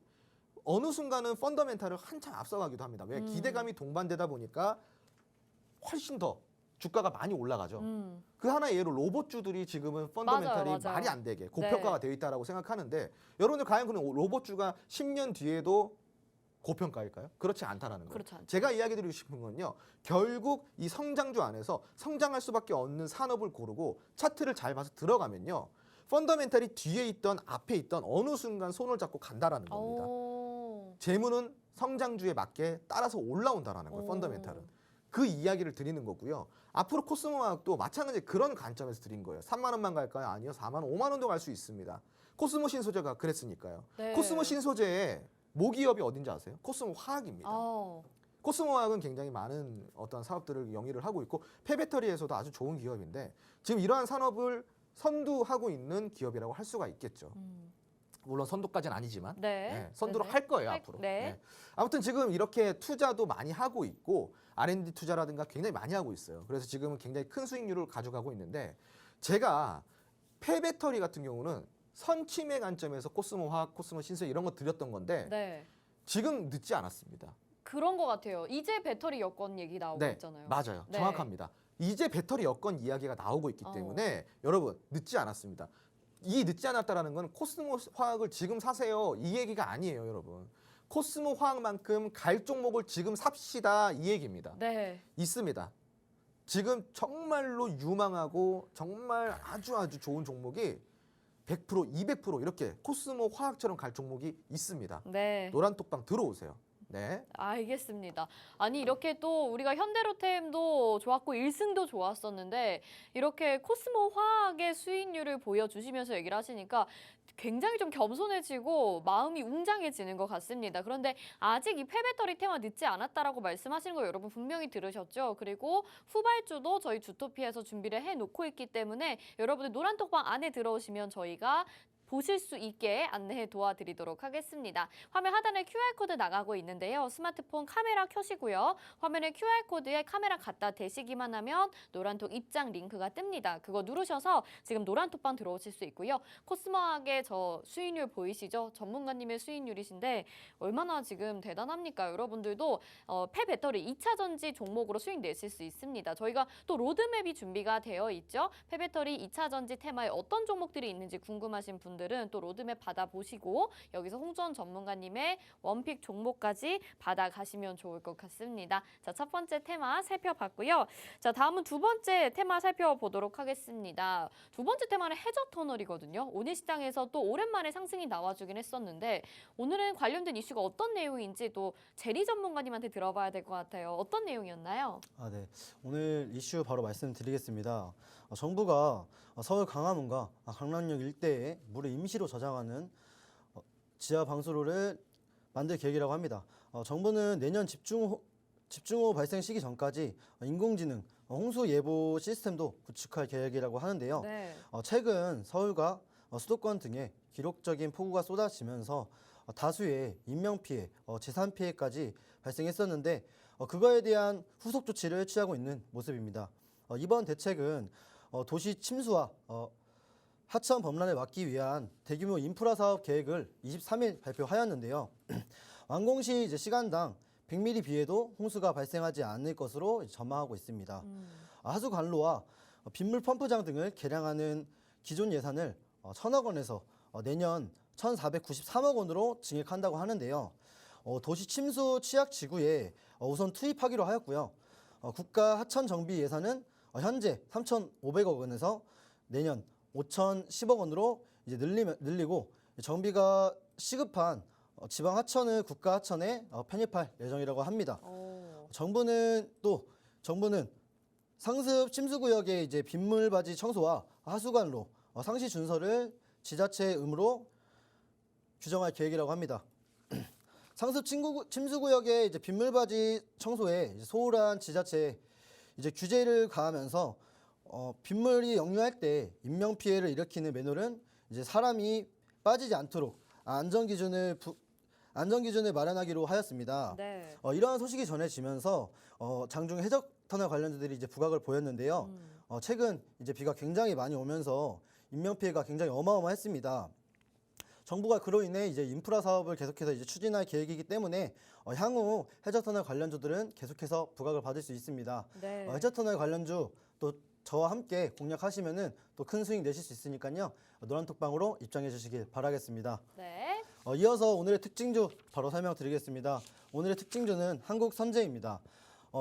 어느 순간은 펀더멘탈을 한참 앞서가기도 합니다. 왜? 기대감이 동반되다 보니까 훨씬 더 주가가 많이 올라가죠. 그 하나의 예로 로봇주들이 지금은 펀더멘탈이 맞아요, 맞아요. 말이 안 되게 고평가가 되어 있다라고 생각하는데 여러분들 과연 그럼 로봇주가 10년 뒤에도 고평가일까요? 그렇지 않다라는 거예요. 그렇지 않죠. 제가 이야기 드리고 싶은 건요. 결국 이 성장주 안에서 성장할 수밖에 없는 산업을 고르고 차트를 잘 봐서 들어가면요. 펀더멘탈이 뒤에 있던 앞에 있던 어느 순간 손을 잡고 간다라는 겁니다. 재무는 성장주에 맞게 따라서 올라온다라는 거예요. 펀더멘탈은. 그 이야기를 드리는 거고요. 앞으로 코스모화학도 마찬가지 그런 관점에서 드린 거예요. 3만 원만 갈까요? 아니요. 4만 원, 5만 원도 갈 수 있습니다. 코스모 신소재가 그랬으니까요. 네. 코스모 신소재의 모기업이 어딘지 아세요? 코스모 화학입니다. 코스모 화학은 굉장히 많은 어떤 사업들을 영위를 하고 있고 폐배터리에서도 아주 좋은 기업인데 지금 이러한 산업을 선두하고 있는 기업이라고 할 수가 있겠죠. 물론 선두까지는 아니지만 선두를 할 거예요 앞으로. 네. 아무튼 지금 이렇게 투자도 많이 하고 있고 R&D 투자라든가 굉장히 많이 하고 있어요. 그래서 지금은 굉장히 큰 수익률을 가져가고 있는데 제가 폐배터리 같은 경우는 선침의 관점에서 코스모 화학, 코스모 신소재 이런 거 드렸던 건데 지금 늦지 않았습니다. 그런 것 같아요. 이제 배터리 여건 얘기 나오고 있잖아요. 맞아요. 네. 정확합니다. 이제 배터리 여건 이야기가 나오고 있기 때문에 여러분 늦지 않았습니다. 이 늦지 않았다라는 건 코스모 화학을 지금 사세요 이 얘기가 아니에요, 여러분. 코스모 화학만큼 갈 종목을 지금 삽시다 이 얘기입니다. 네. 있습니다. 지금 정말로 유망하고 정말 아주 좋은 종목이 100%, 200% 이렇게 코스모 화학처럼 갈 종목이 있습니다. 네. 노란톡방 들어오세요. 네. 알겠습니다. 아니 이렇게 또 우리가 현대로템도 좋았고 1승도 좋았었는데 이렇게 코스모 화학의 수익률을 보여주시면서 얘기를 하시니까 굉장히 좀 겸손해지고 마음이 웅장해지는 것 같습니다. 그런데 아직 이 폐배터리 테마 늦지 않았다라고 말씀하시는 거 여러분 분명히 들으셨죠? 그리고 후발주도 저희 주토피아에서 준비를 해놓고 있기 때문에 여러분들 노란톡방 안에 들어오시면 저희가 보실 수 있게 안내해 도와드리도록 하겠습니다. 화면 하단에 QR코드 나가고 있는데요. 스마트폰 카메라 켜시고요. 화면에 QR코드에 카메라 갖다 대시기만 하면 노란톡 입장 링크가 뜹니다. 그거 누르셔서 지금 노란톡방 들어오실 수 있고요. 코스모하게 저 수익률 보이시죠? 전문가님의 수익률이신데 얼마나 지금 대단합니까? 여러분들도 폐배터리 2차 전지 종목으로 수익 내실 수 있습니다. 저희가 또 로드맵이 준비가 되어 있죠. 폐배터리 2차 전지 테마에 어떤 종목들이 있는지 궁금하신 분들은 또 로드맵 받아보시고 여기서 홍주원 전문가님의 원픽 종목까지 받아가시면 좋을 것 같습니다. 자, 첫 번째 테마 살펴봤고요. 자, 다음은 두 번째 테마 살펴보도록 하겠습니다. 두 번째 테마는 해저 터널이거든요. 오늘 시장에서 또 오랜만에 상승이 나와주긴 했었는데 오늘은 관련된 이슈가 어떤 내용인지 또 제리 전문가님한테 들어봐야 될 것 같아요. 어떤 내용이었나요? 네. 오늘 이슈 바로 말씀드리겠습니다. 정부가 서울 강화문과 강남역 일대에 물을 임시로 저장하는 지하 방수로를 만들 계획이라고 합니다. 정부는 내년 집중호우 발생 시기 전까지 인공지능 홍수 예보 시스템도 구축할 계획이라고 하는데요. 네. 최근 서울과 수도권 등에 기록적인 폭우가 쏟아지면서 다수의 인명피해, 재산피해까지 발생했었는데 그거에 대한 후속 조치를 취하고 있는 모습입니다. 이번 대책은 도시 침수와 하천 범람을 막기 위한 대규모 인프라 사업 계획을 23일 발표하였는데요. 완공 시 시간당 100mm 비에도 홍수가 발생하지 않을 것으로 전망하고 있습니다. 하수 관로와 빗물 펌프장 등을 개량하는 기존 예산을 1,000억 원에서 내년 1,493억 원으로 증액한다고 하는데요. 도시 침수 취약 지구에 우선 투입하기로 하였고요. 국가 하천 정비 예산은 현재 3,500억 원에서 내년 5,010억 원으로 이제 늘리고 정비가 시급한 지방 하천을 국가 하천에 편입할 예정이라고 합니다. 정부는 상습 침수구역의 이제 빗물바지 청소와 하수관로 상시 준설을 지자체 의무로 규정할 계획이라고 합니다. 상습 침수구역의 이제 빗물바지 청소에 이제 소홀한 지자체에 이제 규제를 가하면서 빗물이 역류할 때 인명 피해를 일으키는 맨홀은 이제 사람이 빠지지 않도록 안전 기준을 마련하기로 하였습니다. 네. 이러한 소식이 전해지면서 장중 해적 터널 관련주들이 이제 부각을 보였는데요. 최근 이제 비가 굉장히 많이 오면서 인명 피해가 굉장히 어마어마했습니다. 정부가 그로 인해 이제 인프라 사업을 계속해서 이제 추진할 계획이기 때문에 향후 해저터널 관련주들은 계속해서 부각을 받을 수 있습니다. 네. 해저터널 관련주 또 저와 함께 공략하시면은 또 큰 수익 내실 수 있으니까요. 노란톡방으로 입장해 주시길 바라겠습니다. 네. 이어서 오늘의 특징주 바로 설명드리겠습니다. 오늘의 특징주는 한국선제입니다.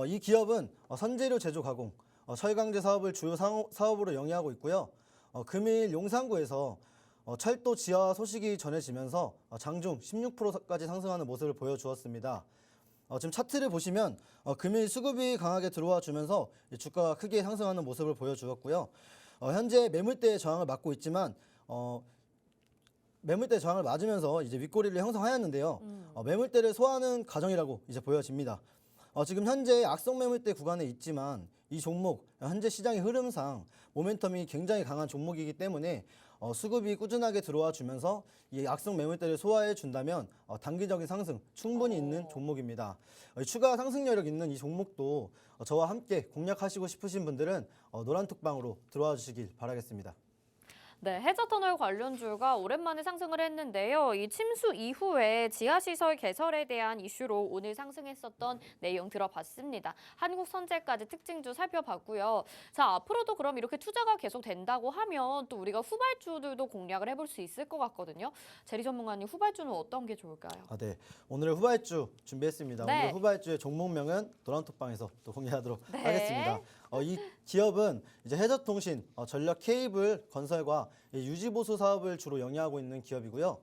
이 기업은 선재료 제조 가공, 철강제 사업을 주요 사업으로 영위하고 있고요. 금일 용산구에서 철도 지하 소식이 전해지면서 장중 16%까지 상승하는 모습을 보여주었습니다. 지금 차트를 보시면 금일 수급이 강하게 들어와 주면서 주가가 크게 상승하는 모습을 보여주었고요. 현재 매물대의 저항을 맞고 있지만 매물대 저항을 맞으면서 이제 윗꼬리를 형성하였는데요. 매물대를 소화하는 과정이라고 이제 보여집니다. 지금 현재 악성 매물대 구간에 있지만 이 종목 현재 시장의 흐름상 모멘텀이 굉장히 강한 종목이기 때문에 수급이 꾸준하게 들어와 주면서 이 악성 매물대를 소화해 준다면 단기적인 상승 충분히 있는 종목입니다. 추가 상승 여력 있는 이 종목도 저와 함께 공략하시고 싶으신 분들은 노란톡방으로 들어와 주시길 바라겠습니다. 네, 해저터널 관련주가 오랜만에 상승을 했는데요. 이 침수 이후에 지하시설 개설에 대한 이슈로 오늘 상승했었던 내용 들어봤습니다. 한국선제까지 특징주 살펴봤고요. 자, 앞으로도 그럼 이렇게 투자가 계속 된다고 하면 또 우리가 후발주들도 공략을 해볼 수 있을 것 같거든요. 제리 전문가님, 후발주는 어떤 게 좋을까요? 네, 오늘 후발주 준비했습니다. 네. 오늘 후발주의 종목명은 노란톡방에서 또 공개하도록 네. 하겠습니다. 이 기업은 이제 해저통신, 전력 케이블 건설과 유지보수 사업을 주로 영위하고 있는 기업이고요.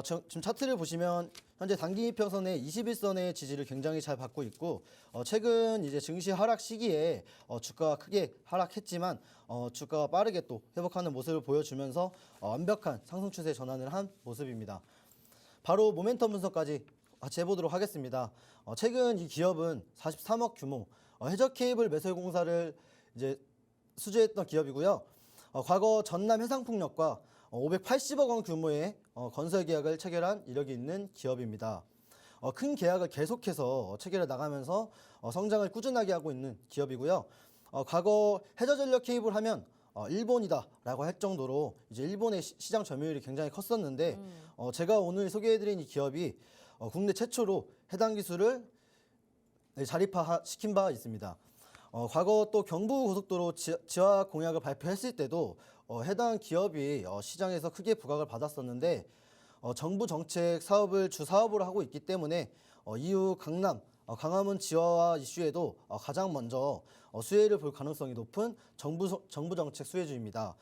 지금 차트를 보시면 현재 단기 이평선의 21선의 지지를 굉장히 잘 받고 있고 최근 이제 증시 하락 시기에 주가가 크게 하락했지만 주가가 빠르게 또 회복하는 모습을 보여주면서 완벽한 상승 추세 전환을 한 모습입니다. 바로 모멘텀 분석까지 같이 해보도록 하겠습니다. 최근 이 기업은 43억 규모 해저 케이블 매설 공사를 이제 수주했던 기업이고요. 과거 전남 해상풍력과 580억 원 규모의 건설 계약을 체결한 이력이 있는 기업입니다. 큰 계약을 계속해서 체결해 나가면서 성장을 꾸준하게 하고 있는 기업이고요. 과거 해저전력 케이블 하면 일본이다라고 할 정도로 이제 일본의 시장 점유율이 굉장히 컸었는데 제가 오늘 소개해드린 이 기업이 국내 최초로 해당 기술을 자립화시킨 바 있습니다. 과거 또 경부고속도로 지하 공약을 발표했을 때도 해당 기업이 시장에서 크게 부각을 받았었는데 정부 정책 사업을 주 사업으로 하고 있기 때문에 이후 강남, 강화문 지하화 이슈에도 가장 먼저 수혜를 볼 가능성이 높은 정부 정책 수혜주입니다.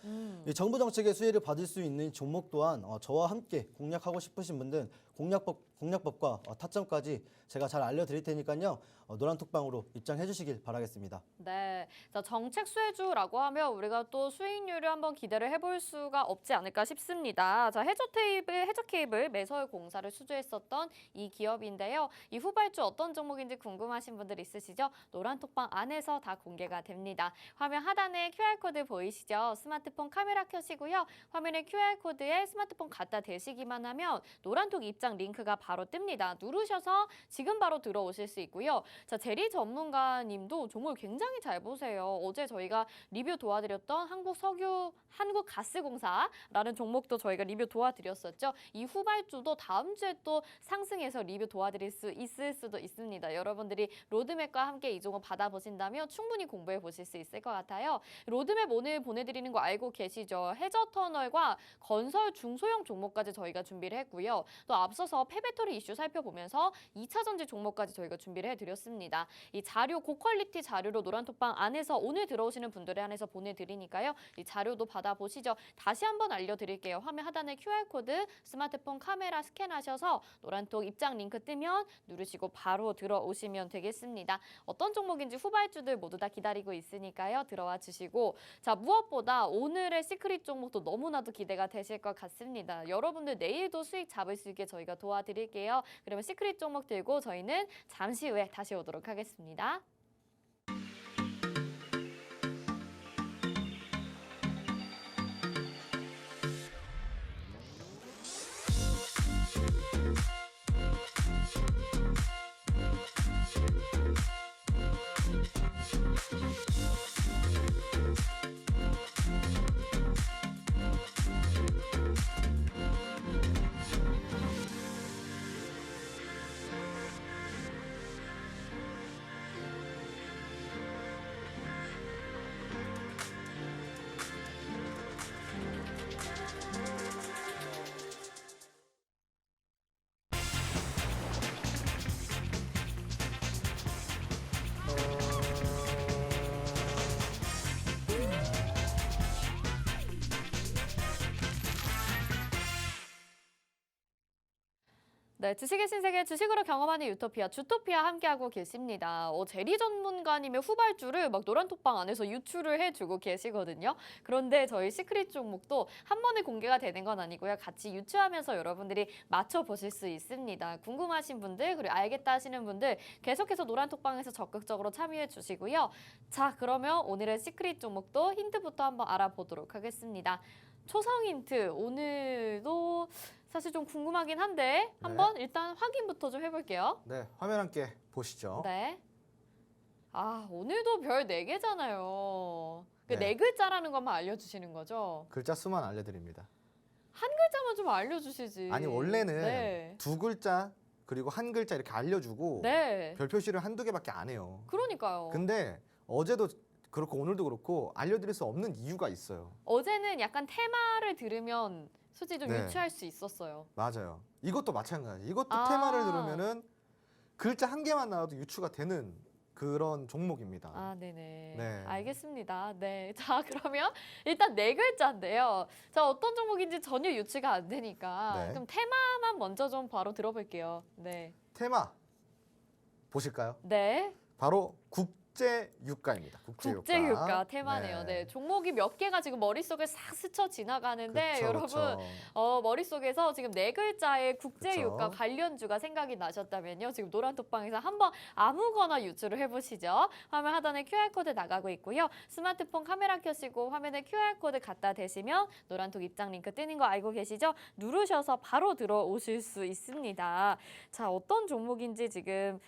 이 정부 정책의 수혜를 받을 수 있는 종목 또한 저와 함께 공략하고 싶으신 분들 공략법과 타점까지 제가 잘 알려드릴 테니까요. 노란톡방으로 입장해 주시길 바라겠습니다. 네, 자, 정책 수혜주라고 하면 우리가 또 수익률을 한번 기대를 해볼 수가 없지 않을까 싶습니다. 자, 해저 케이블 매설 공사를 수주했었던 이 기업인데요. 이 후발주 어떤 종목인지 궁금하신 분들 있으시죠? 노란톡방 안에서 다 공개가 됩니다. 화면 하단에 QR코드 보이시죠? 스마트폰 카메라 켜시고요. 화면에 QR코드에 스마트폰 갖다 대시기만 하면 노란톡 입장 링크가 바로 뜹니다. 누르셔서 지금 바로 들어오실 수 있고요. 자, 제리 전문가님도 정말 굉장히 잘 보세요. 어제 저희가 리뷰 도와드렸던 한국가스공사라는 종목도 저희가 리뷰 도와드렸었죠. 이 후발주도 다음 주에 또 상승해서 리뷰 도와드릴 수 있을 수도 있습니다. 여러분들이 로드맵과 함께 이 종목 받아보신다면 충분히 공부해 보실 수 있을 것 같아요. 로드맵 오늘 보내드리는 거 알고 계시죠? 해저터널과 건설 중소형 종목까지 저희가 준비를 했고요. 또 앞서서 폐배터리 이슈 살펴보면서 2차 전지 종목까지 저희가 준비를 해드렸습니다. 이 자료 고퀄리티 자료로 노란톡방 안에서 오늘 들어오시는 분들에 한해서 보내드리니까요. 이 자료도 받아보시죠. 다시 한번 알려드릴게요. 화면 하단에 QR코드 스마트폰 카메라 스캔하셔서 노란톡 입장 링크 뜨면 누르시고 바로 들어오시면 되겠습니다. 어떤 종목인지 후발주들 모두 다 기다리고 있으니까요. 들어와 주시고 자, 무엇보다 오늘의 시크릿 종목도 너무나도 기대가 되실 것 같습니다. 여러분들 내일도 수익 잡을 수 있게 저희가 도와드릴게요. 그러면 시크릿 종목 들고 저희는 잠시 후에 다시 오도록 하겠습니다. 네, 주식의 신세계 주식으로 경험하는 유토피아 주토피아 함께하고 계십니다. 제리 전문가님의 후발주를 막 노란톡방 안에서 유출을 해주고 계시거든요. 그런데 저희 시크릿 종목도 한 번에 공개가 되는 건 아니고요. 같이 유추하면서 여러분들이 맞춰보실 수 있습니다. 궁금하신 분들 그리고 알겠다 하시는 분들 계속해서 노란톡방에서 적극적으로 참여해 주시고요. 자, 그러면 오늘의 시크릿 종목도 힌트부터 한번 알아보도록 하겠습니다. 초성 힌트 오늘도 사실 좀 궁금하긴 한데 한번 일단 확인부터 좀 해볼게요. 네, 화면 함께 보시죠. 네. 아, 오늘도 별 4개잖아요. 그 네. 4글자라는 것만 알려주시는 거죠? 글자 수만 알려드립니다. 한 글자만 좀 알려주시지. 아니 원래는 네. 2글자 그리고 한 글자 이렇게 알려주고 네. 별 표시를 한두 개밖에 안 해요. 그러니까요. 근데 어제도 그렇고 오늘도 그렇고 알려드릴 수 없는 이유가 있어요. 어제는 약간 테마를 들으면 솔직히 좀 네. 유추할 수 있었어요. 맞아요. 이것도 마찬가지. 이것도 아. 테마를 들으면은 글자 한 개만 나와도 유추가 되는 그런 종목입니다. 아, 네네. 네. 알겠습니다. 네. 자, 그러면 일단 네 글자인데요. 자, 어떤 종목인지 전혀 유추가 안 되니까 네. 그럼 테마만 먼저 좀 바로 들어볼게요. 네. 테마 보실까요? 네. 바로 국제유가입니다. 국제유가 테마네요. 네. 종목이 몇 개가 지금 머릿속에 싹 스쳐 지나가는데 그쵸, 여러분 그쵸. 머릿속에서 지금 네 글자의 국제유가 그쵸. 관련주가 생각이 나셨다면요. 지금 노란톡방에서 한번 아무거나 유추를 해보시죠. 화면 하단에 QR코드 나가고 있고요. 스마트폰 카메라 켜시고 화면에 QR코드 갖다 대시면 노란톡 입장 링크 뜨는 거 알고 계시죠? 누르셔서 바로 들어오실 수 있습니다. 자, 어떤 종목인지 지금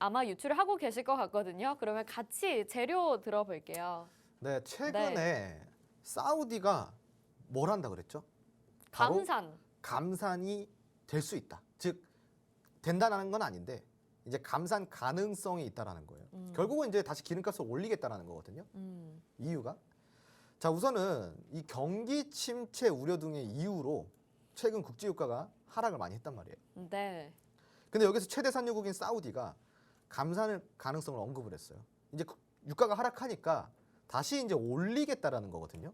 아마 유출을 하고 계실 것 같거든요. 그러면 같이 재료 들어볼게요. 네, 최근에 사우디가 뭘 한다 그랬죠? 바로 감산. 감산이 될 수 있다. 즉 된다는 건 아닌데 이제 감산 가능성이 있다라는 거예요. 결국은 이제 다시 기름값을 올리겠다라는 거거든요. 이유가 자 우선은 이 경기 침체 우려 등의 이유로 최근 국제유가가 하락을 많이 했단 말이에요. 네. 근데 여기서 최대 산유국인 사우디가 감산을 가능성을 언급을 했어요. 이제 유가가 하락하니까 다시 이제 올리겠다라는 거거든요.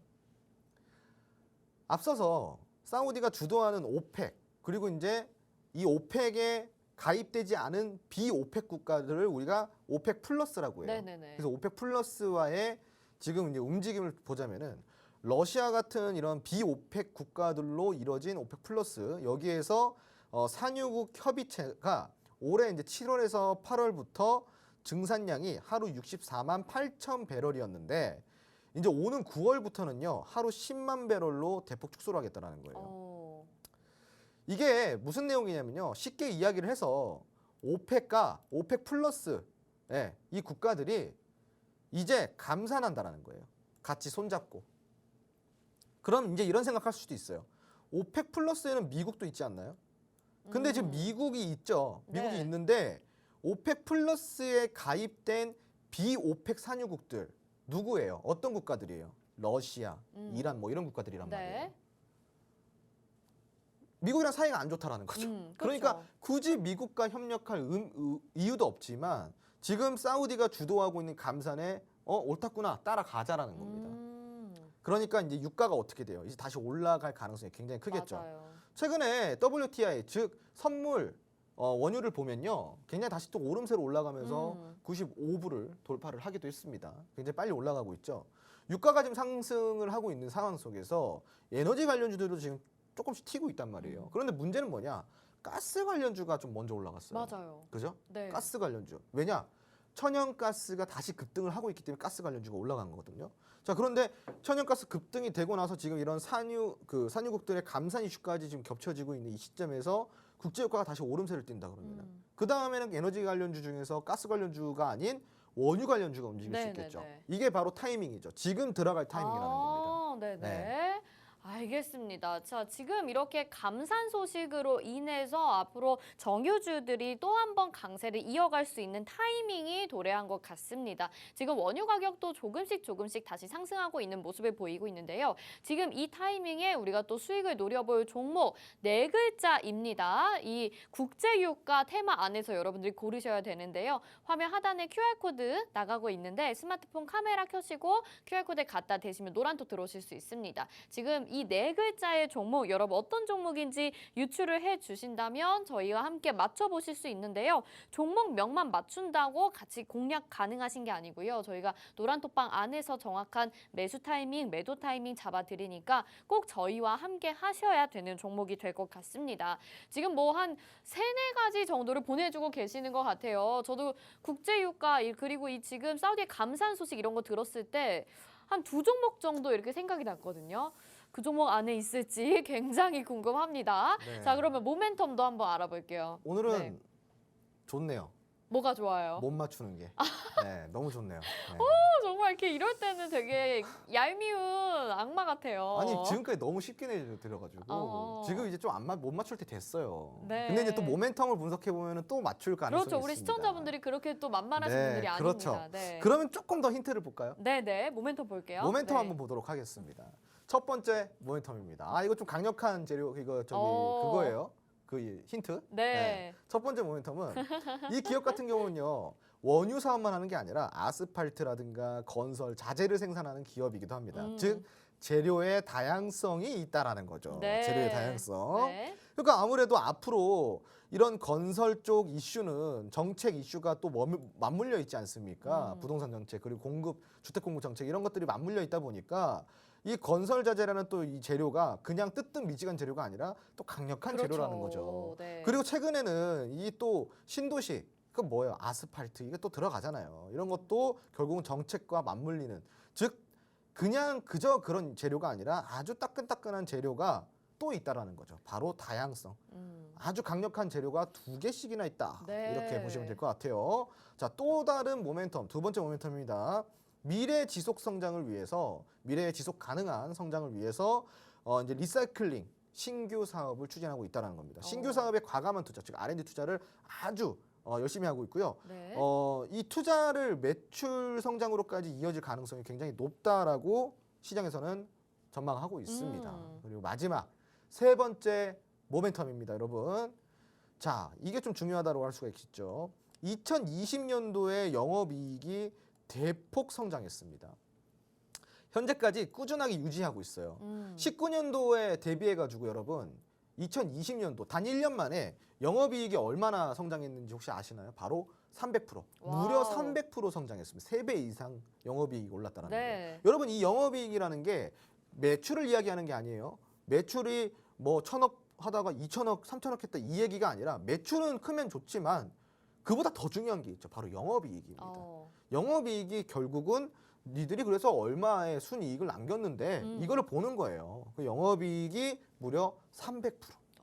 앞서서 사우디가 주도하는 오펙 그리고 이제 이 오펙에 가입되지 않은 비오펙 국가들을 우리가 오펙 플러스라고 해요. 네네네. 그래서 오펙 플러스와의 지금 이제 움직임을 보자면은 러시아 같은 이런 비오펙 국가들로 이뤄진 오펙 플러스 여기에서 산유국 협의체가 올해 이제 7월에서 8월부터 증산량이 하루 64만 8천 배럴이었는데 이제 오는 9월부터는요 하루 10만 배럴로 대폭 축소를 하겠다라는 거예요. 이게 무슨 내용이냐면요 쉽게 이야기를 해서 오펙과 오펙 플러스 이 국가들이 이제 감산한다라는 거예요. 같이 손잡고. 그럼 이제 이런 생각할 수도 있어요. 오펙 플러스에는 미국도 있지 않나요? 근데 지금 미국이 있죠. 미국이 네. 있는데 오펙 플러스에 가입된 비오펙 산유국들 누구예요? 어떤 국가들이에요? 러시아, 이란 뭐 이런 국가들이란 말이에요. 네. 미국이랑 사이가 안 좋다라는 거죠. 그러니까 그렇죠. 굳이 미국과 협력할 이유도 없지만 지금 사우디가 주도하고 있는 감산에 옳았구나 따라가자라는 겁니다. 그러니까 이제 유가가 어떻게 돼요? 이제 다시 올라갈 가능성이 굉장히 크겠죠. 맞아요. 최근에 WTI 즉 선물 원유를 보면요, 굉장히 다시 또 오름세로 올라가면서 95불을 돌파를 하기도 했습니다. 굉장히 빨리 올라가고 있죠. 유가가 지금 상승을 하고 있는 상황 속에서 에너지 관련주들도 지금 조금씩 튀고 있단 말이에요. 그런데 문제는 뭐냐? 가스 관련주가 좀 먼저 올라갔어요. 맞아요. 그죠? 네. 가스 관련주. 왜냐? 천연가스가 다시 급등을 하고 있기 때문에 가스 관련주가 올라간 거거든요. 자, 그런데 천연가스 급등이 되고 나서 지금 이런 산유국들의 감산 이슈까지 지금 겹쳐지고 있는 이 시점에서 국제유가가 다시 오름세를 띈다 그러면 그 다음에는 에너지 관련주 중에서 가스 관련주가 아닌 원유 관련주가 움직일 수 있겠죠. 이게 바로 타이밍이죠. 지금 들어갈 타이밍이라는 겁니다. 네네. 네. 알겠습니다. 자, 지금 이렇게 감산 소식으로 인해서 앞으로 정유주들이 또 한 번 강세를 이어갈 수 있는 타이밍이 도래한 것 같습니다. 지금 원유 가격도 조금씩 다시 상승하고 있는 모습을 보이고 있는데요. 지금 이 타이밍에 우리가 또 수익을 노려볼 종목 네 글자입니다. 이 국제유가 테마 안에서 여러분들이 고르셔야 되는데요. 화면 하단에 QR코드 나가고 있는데 스마트폰 카메라 켜시고 QR코드 갖다 대시면 노란톡 들어오실 수 있습니다. 지금 이 네 글자의 종목 여러분 어떤 종목인지 유추를 해주신다면 저희와 함께 맞춰보실 수 있는데요. 종목명만 맞춘다고 같이 공략 가능하신 게 아니고요. 저희가 노란톡방 안에서 정확한 매수 타이밍, 매도 타이밍 잡아드리니까 꼭 저희와 함께 하셔야 되는 종목이 될 것 같습니다. 지금 뭐 한 세네 가지 정도를 보내주고 계시는 것 같아요. 저도 국제유가 그리고 이 지금 사우디의 감산 소식 이런 거 들었을 때 한 두 종목 정도 이렇게 생각이 났거든요. 그 종목 안에 있을지 굉장히 궁금합니다. 네. 자, 그러면 모멘텀도 한번 알아볼게요. 오늘은 네. 좋네요. 뭐가 좋아요? 못 맞추는 게. 네, 너무 좋네요. 네. 정말 이렇게 이럴 때는 되게 얄미운 악마 같아요. 아니 지금까지 너무 쉽게 내드려가지고 지금 이제 좀 못 맞출 때 됐어요. 네. 근데 이제 또 모멘텀을 분석해 보면은 또 맞출 가능성이 그렇죠. 우리 있습니다. 시청자분들이 그렇게 또 만만하신 네, 분들이 그렇죠. 아닙니다. 네. 그러면 조금 더 힌트를 볼까요? 네네. 모멘텀 볼게요. 모멘텀 네. 한번 보도록 하겠습니다. 첫 번째 모멘텀입니다. 이거 좀 강력한 재료 이거 어. 그거예요. 그 힌트. 네. 첫 번째 모멘텀은 이 기업 같은 경우는요. 원유 사업만 하는 게 아니라 아스팔트라든가 건설 자재를 생산하는 기업이기도 합니다. 즉 재료의 다양성이 있다라는 거죠. 네. 재료의 다양성. 네. 그러니까 아무래도 앞으로 이런 건설 쪽 이슈는 정책 이슈가 또 맞물려 있지 않습니까? 부동산 정책 그리고 주택 공급 정책 이런 것들이 맞물려 있다 보니까 이 건설 자재라는 또 이 재료가 그냥 뜨뜻미지근 재료가 아니라 또 강력한 그렇죠. 재료라는 거죠. 네. 그리고 최근에는 이 또 신도시 그 뭐예요? 아스팔트 이게 또 들어가잖아요. 이런 것도 결국은 정책과 맞물리는 즉 그냥 그저 그런 재료가 아니라 아주 따끈따끈한 재료가 또 있다라는 거죠. 바로 다양성. 아주 강력한 재료가 2개씩이나 있다. 네. 이렇게 보시면 될 것 같아요. 자, 또 다른 모멘텀, 두 번째 모멘텀입니다. 미래 지속 성장을 위해서, 미래 지속 가능한 성장을 위해서 이제 리사이클링 신규 사업을 추진하고 있다는 겁니다. 신규 사업에 과감한 투자, 즉 R&D 투자를 아주 열심히 하고 있고요. 네. 이 투자를 매출 성장으로까지 이어질 가능성이 굉장히 높다라고 시장에서는 전망하고 있습니다. 그리고 마지막 세 번째 모멘텀입니다, 여러분. 자, 이게 좀 중요하다고 할 수가 있겠죠. 2020년도에 영업이익이 대폭 성장했습니다. 현재까지 꾸준하게 유지하고 있어요. 19년도에 대비해가지고 여러분 2020년도 단 1년 만에 영업이익이 얼마나 성장했는지 혹시 아시나요? 바로 300%. 무려 와우. 300% 성장했습니다. 3배 이상 영업이익이 올랐다는 네. 거예요. 여러분 이 영업이익이라는 게 매출을 이야기하는 게 아니에요. 매출이 뭐 1,000억 하다가 2,000억, 3,000억 했다 이 얘기가 아니라 매출은 크면 좋지만 그보다 더 중요한 게 있죠. 바로 영업이익입니다. 영업이익이 결국은 니들이 그래서 얼마의 순이익을 남겼는데 이거를 보는 거예요. 그 영업이익이 무려 300%.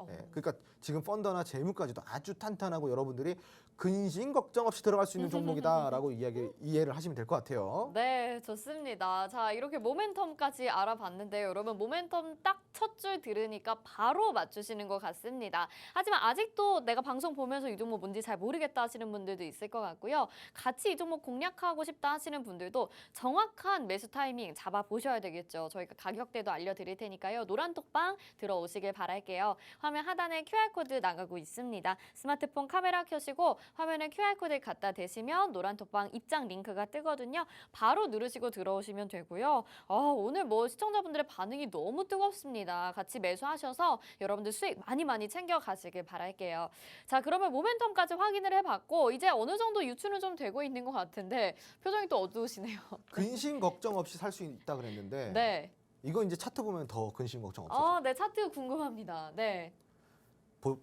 네, 그러니까 지금 펀더나 재무까지도 아주 탄탄하고 여러분들이 근심 걱정 없이 들어갈 수 있는 종목이다라고 이해를 하시면 될 것 같아요. 네, 좋습니다. 자, 이렇게 모멘텀까지 알아봤는데요. 여러분, 모멘텀 딱 첫 줄 들으니까 바로 맞추시는 것 같습니다. 하지만 아직도 내가 방송 보면서 이 종목 뭔지 잘 모르겠다 하시는 분들도 있을 것 같고요. 같이 이 종목 공략하고 싶다 하시는 분들도 정확한 매수 타이밍 잡아보셔야 되겠죠. 저희가 가격대도 알려드릴 테니까요. 노란톡방 들어오시길 바랄게요. 화면 하단에 QR코드 나가고 있습니다. 스마트폰 카메라 켜시고 화면에 QR코드 갖다 대시면 노란톡방 입장 링크가 뜨거든요. 바로 누르시고 들어오시면 되고요. 오늘 뭐 시청자분들의 반응이 너무 뜨겁습니다. 같이 매수하셔서 여러분들 수익 많이 챙겨 가시길 바랄게요. 자, 그러면 모멘텀까지 확인을 해봤고 이제 어느 정도 유추는 좀 되고 있는 것 같은데 표정이 또 어두우시네요. 근심 걱정 없이 살 수 있다 그랬는데 네. 이거 이제 차트 보면 더 근심 걱정 없어요. 네, 차트 궁금합니다. 네.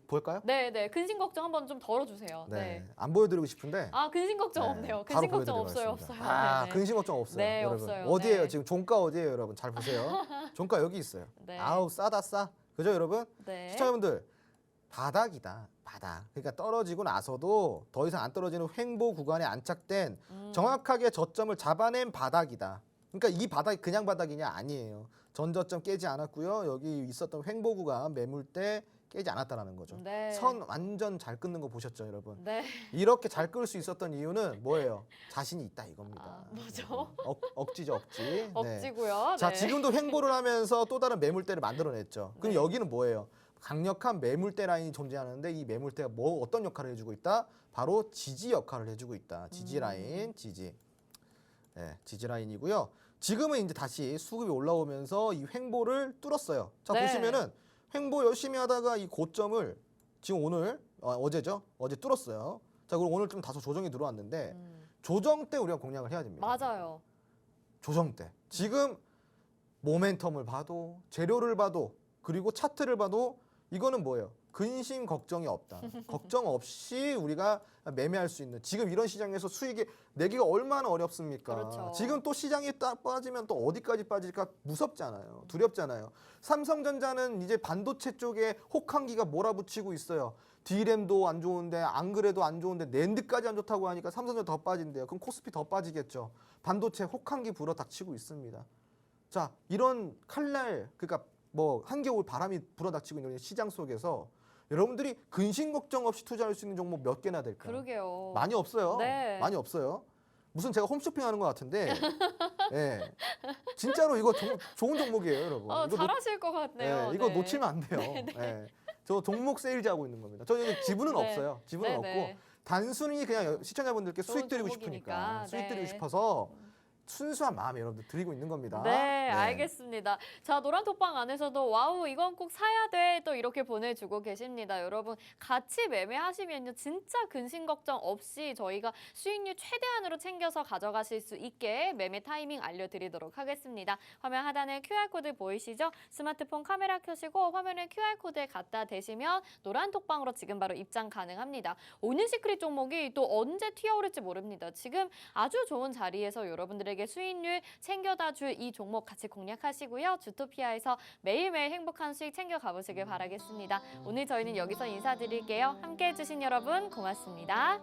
볼까요? 네. 근심 걱정 한번 좀 덜어주세요. 네. 안 보여드리고 싶은데 근심 걱정 없네요. 근심 바로 걱정 보여드리도록 없어요. 하겠습니다. 네. 근심 걱정 없어요. 네, 여러분. 없어요. 어디예요? 네. 지금 종가 어디예요, 여러분? 잘 보세요. 종가 여기 있어요. 네. 아우 싸다 싸. 그죠, 여러분? 네. 시청자분들 바닥이다. 바닥. 그러니까 떨어지고 나서도 더 이상 안 떨어지는 횡보 구간에 안착된 정확하게 저점을 잡아낸 바닥이다. 그러니까 이 바닥이 그냥 바닥이냐 아니에요. 전저점 깨지 않았고요. 여기 있었던 횡보 구간 매물대 깨지 않았다라는 거죠. 네. 선 완전 잘 끊는 거 보셨죠, 여러분? 네. 이렇게 잘 끌 수 있었던 이유는 뭐예요? 자신이 있다 이겁니다. 뭐죠? 억지죠, 억지. 네. 억지고요. 자, 네. 지금도 횡보를 하면서 또 다른 매물대를 만들어냈죠. 그럼 네. 여기는 뭐예요? 강력한 매물대 라인이 존재하는데 이 매물대가 뭐 어떤 역할을 해주고 있다? 바로 지지 역할을 해주고 있다. 지지 라인, 지지. 네, 지지 라인이고요. 지금은 이제 다시 수급이 올라오면서 이 횡보를 뚫었어요. 자, 네. 보시면은 횡보 열심히 하다가 이 고점을 지금 오늘 어제죠? 어제 뚫었어요. 자, 그리고 오늘 좀 다소 조정이 들어왔는데 조정 때 우리가 공략을 해야 됩니다. 맞아요. 조정 때. 지금 모멘텀을 봐도 재료를 봐도 그리고 차트를 봐도 이거는 뭐예요? 근심 걱정이 없다. 걱정 없이 우리가 매매할 수 있는 지금 이런 시장에서 수익이 내기가 얼마나 어렵습니까? 그렇죠. 지금 또 시장이 딱 빠지면 또 어디까지 빠질까 무섭잖아요. 두렵잖아요. 삼성전자는 이제 반도체 쪽에 혹한기가 몰아붙이고 있어요. D램도 안 좋은데 안 그래도 안 좋은데 낸드까지 안 좋다고 하니까 삼성전자 더 빠진대요. 그럼 코스피 더 빠지겠죠. 반도체 혹한기 불어닥치고 있습니다. 자, 이런 칼날 그러니까 뭐 한겨울 바람이 불어닥치고 있는 시장 속에서 여러분들이 근심 걱정 없이 투자할 수 있는 종목 몇 개나 될까요? 그러게요. 많이 없어요. 네. 많이 없어요. 무슨 제가 홈쇼핑하는 것 같은데, 예, 진짜로 이거 좋은 종목이에요, 여러분. 이거 잘하실 것 같네요. 이거 네. 놓치면 안 돼요. 예. 저 종목 세일즈하고 있는 겁니다. 저는 지분은 네. 없어요. 지분은 없고 단순히 그냥 시청자분들께 좋은 수익 드리고 종목이니까. 싶으니까 수익 드리고 네. 싶어서 순수한 마음에 여러분들 드리고 있는 겁니다. 네, 알겠습니다. 자, 노란톡방 안에서도 와우, 이건 꼭 사야 돼. 또 이렇게 보내주고 계십니다. 여러분, 같이 매매하시면요. 진짜 근심 걱정 없이 저희가 수익률 최대한으로 챙겨서 가져가실 수 있게 매매 타이밍 알려드리도록 하겠습니다. 화면 하단에 QR코드 보이시죠? 스마트폰 카메라 켜시고 화면에 QR코드에 갖다 대시면 노란톡방으로 지금 바로 입장 가능합니다. 오늘 시크릿 종목이 또 언제 튀어오를지 모릅니다. 지금 아주 좋은 자리에서 여러분들에게 수익률 챙겨다 줄 이 종목 같이 공략하시고요. 주토피아에서 매일매일 행복한 수익 챙겨 가보시길 바라겠습니다. 오늘 저희는 여기서 인사드릴게요. 함께해 주신 여러분 고맙습니다.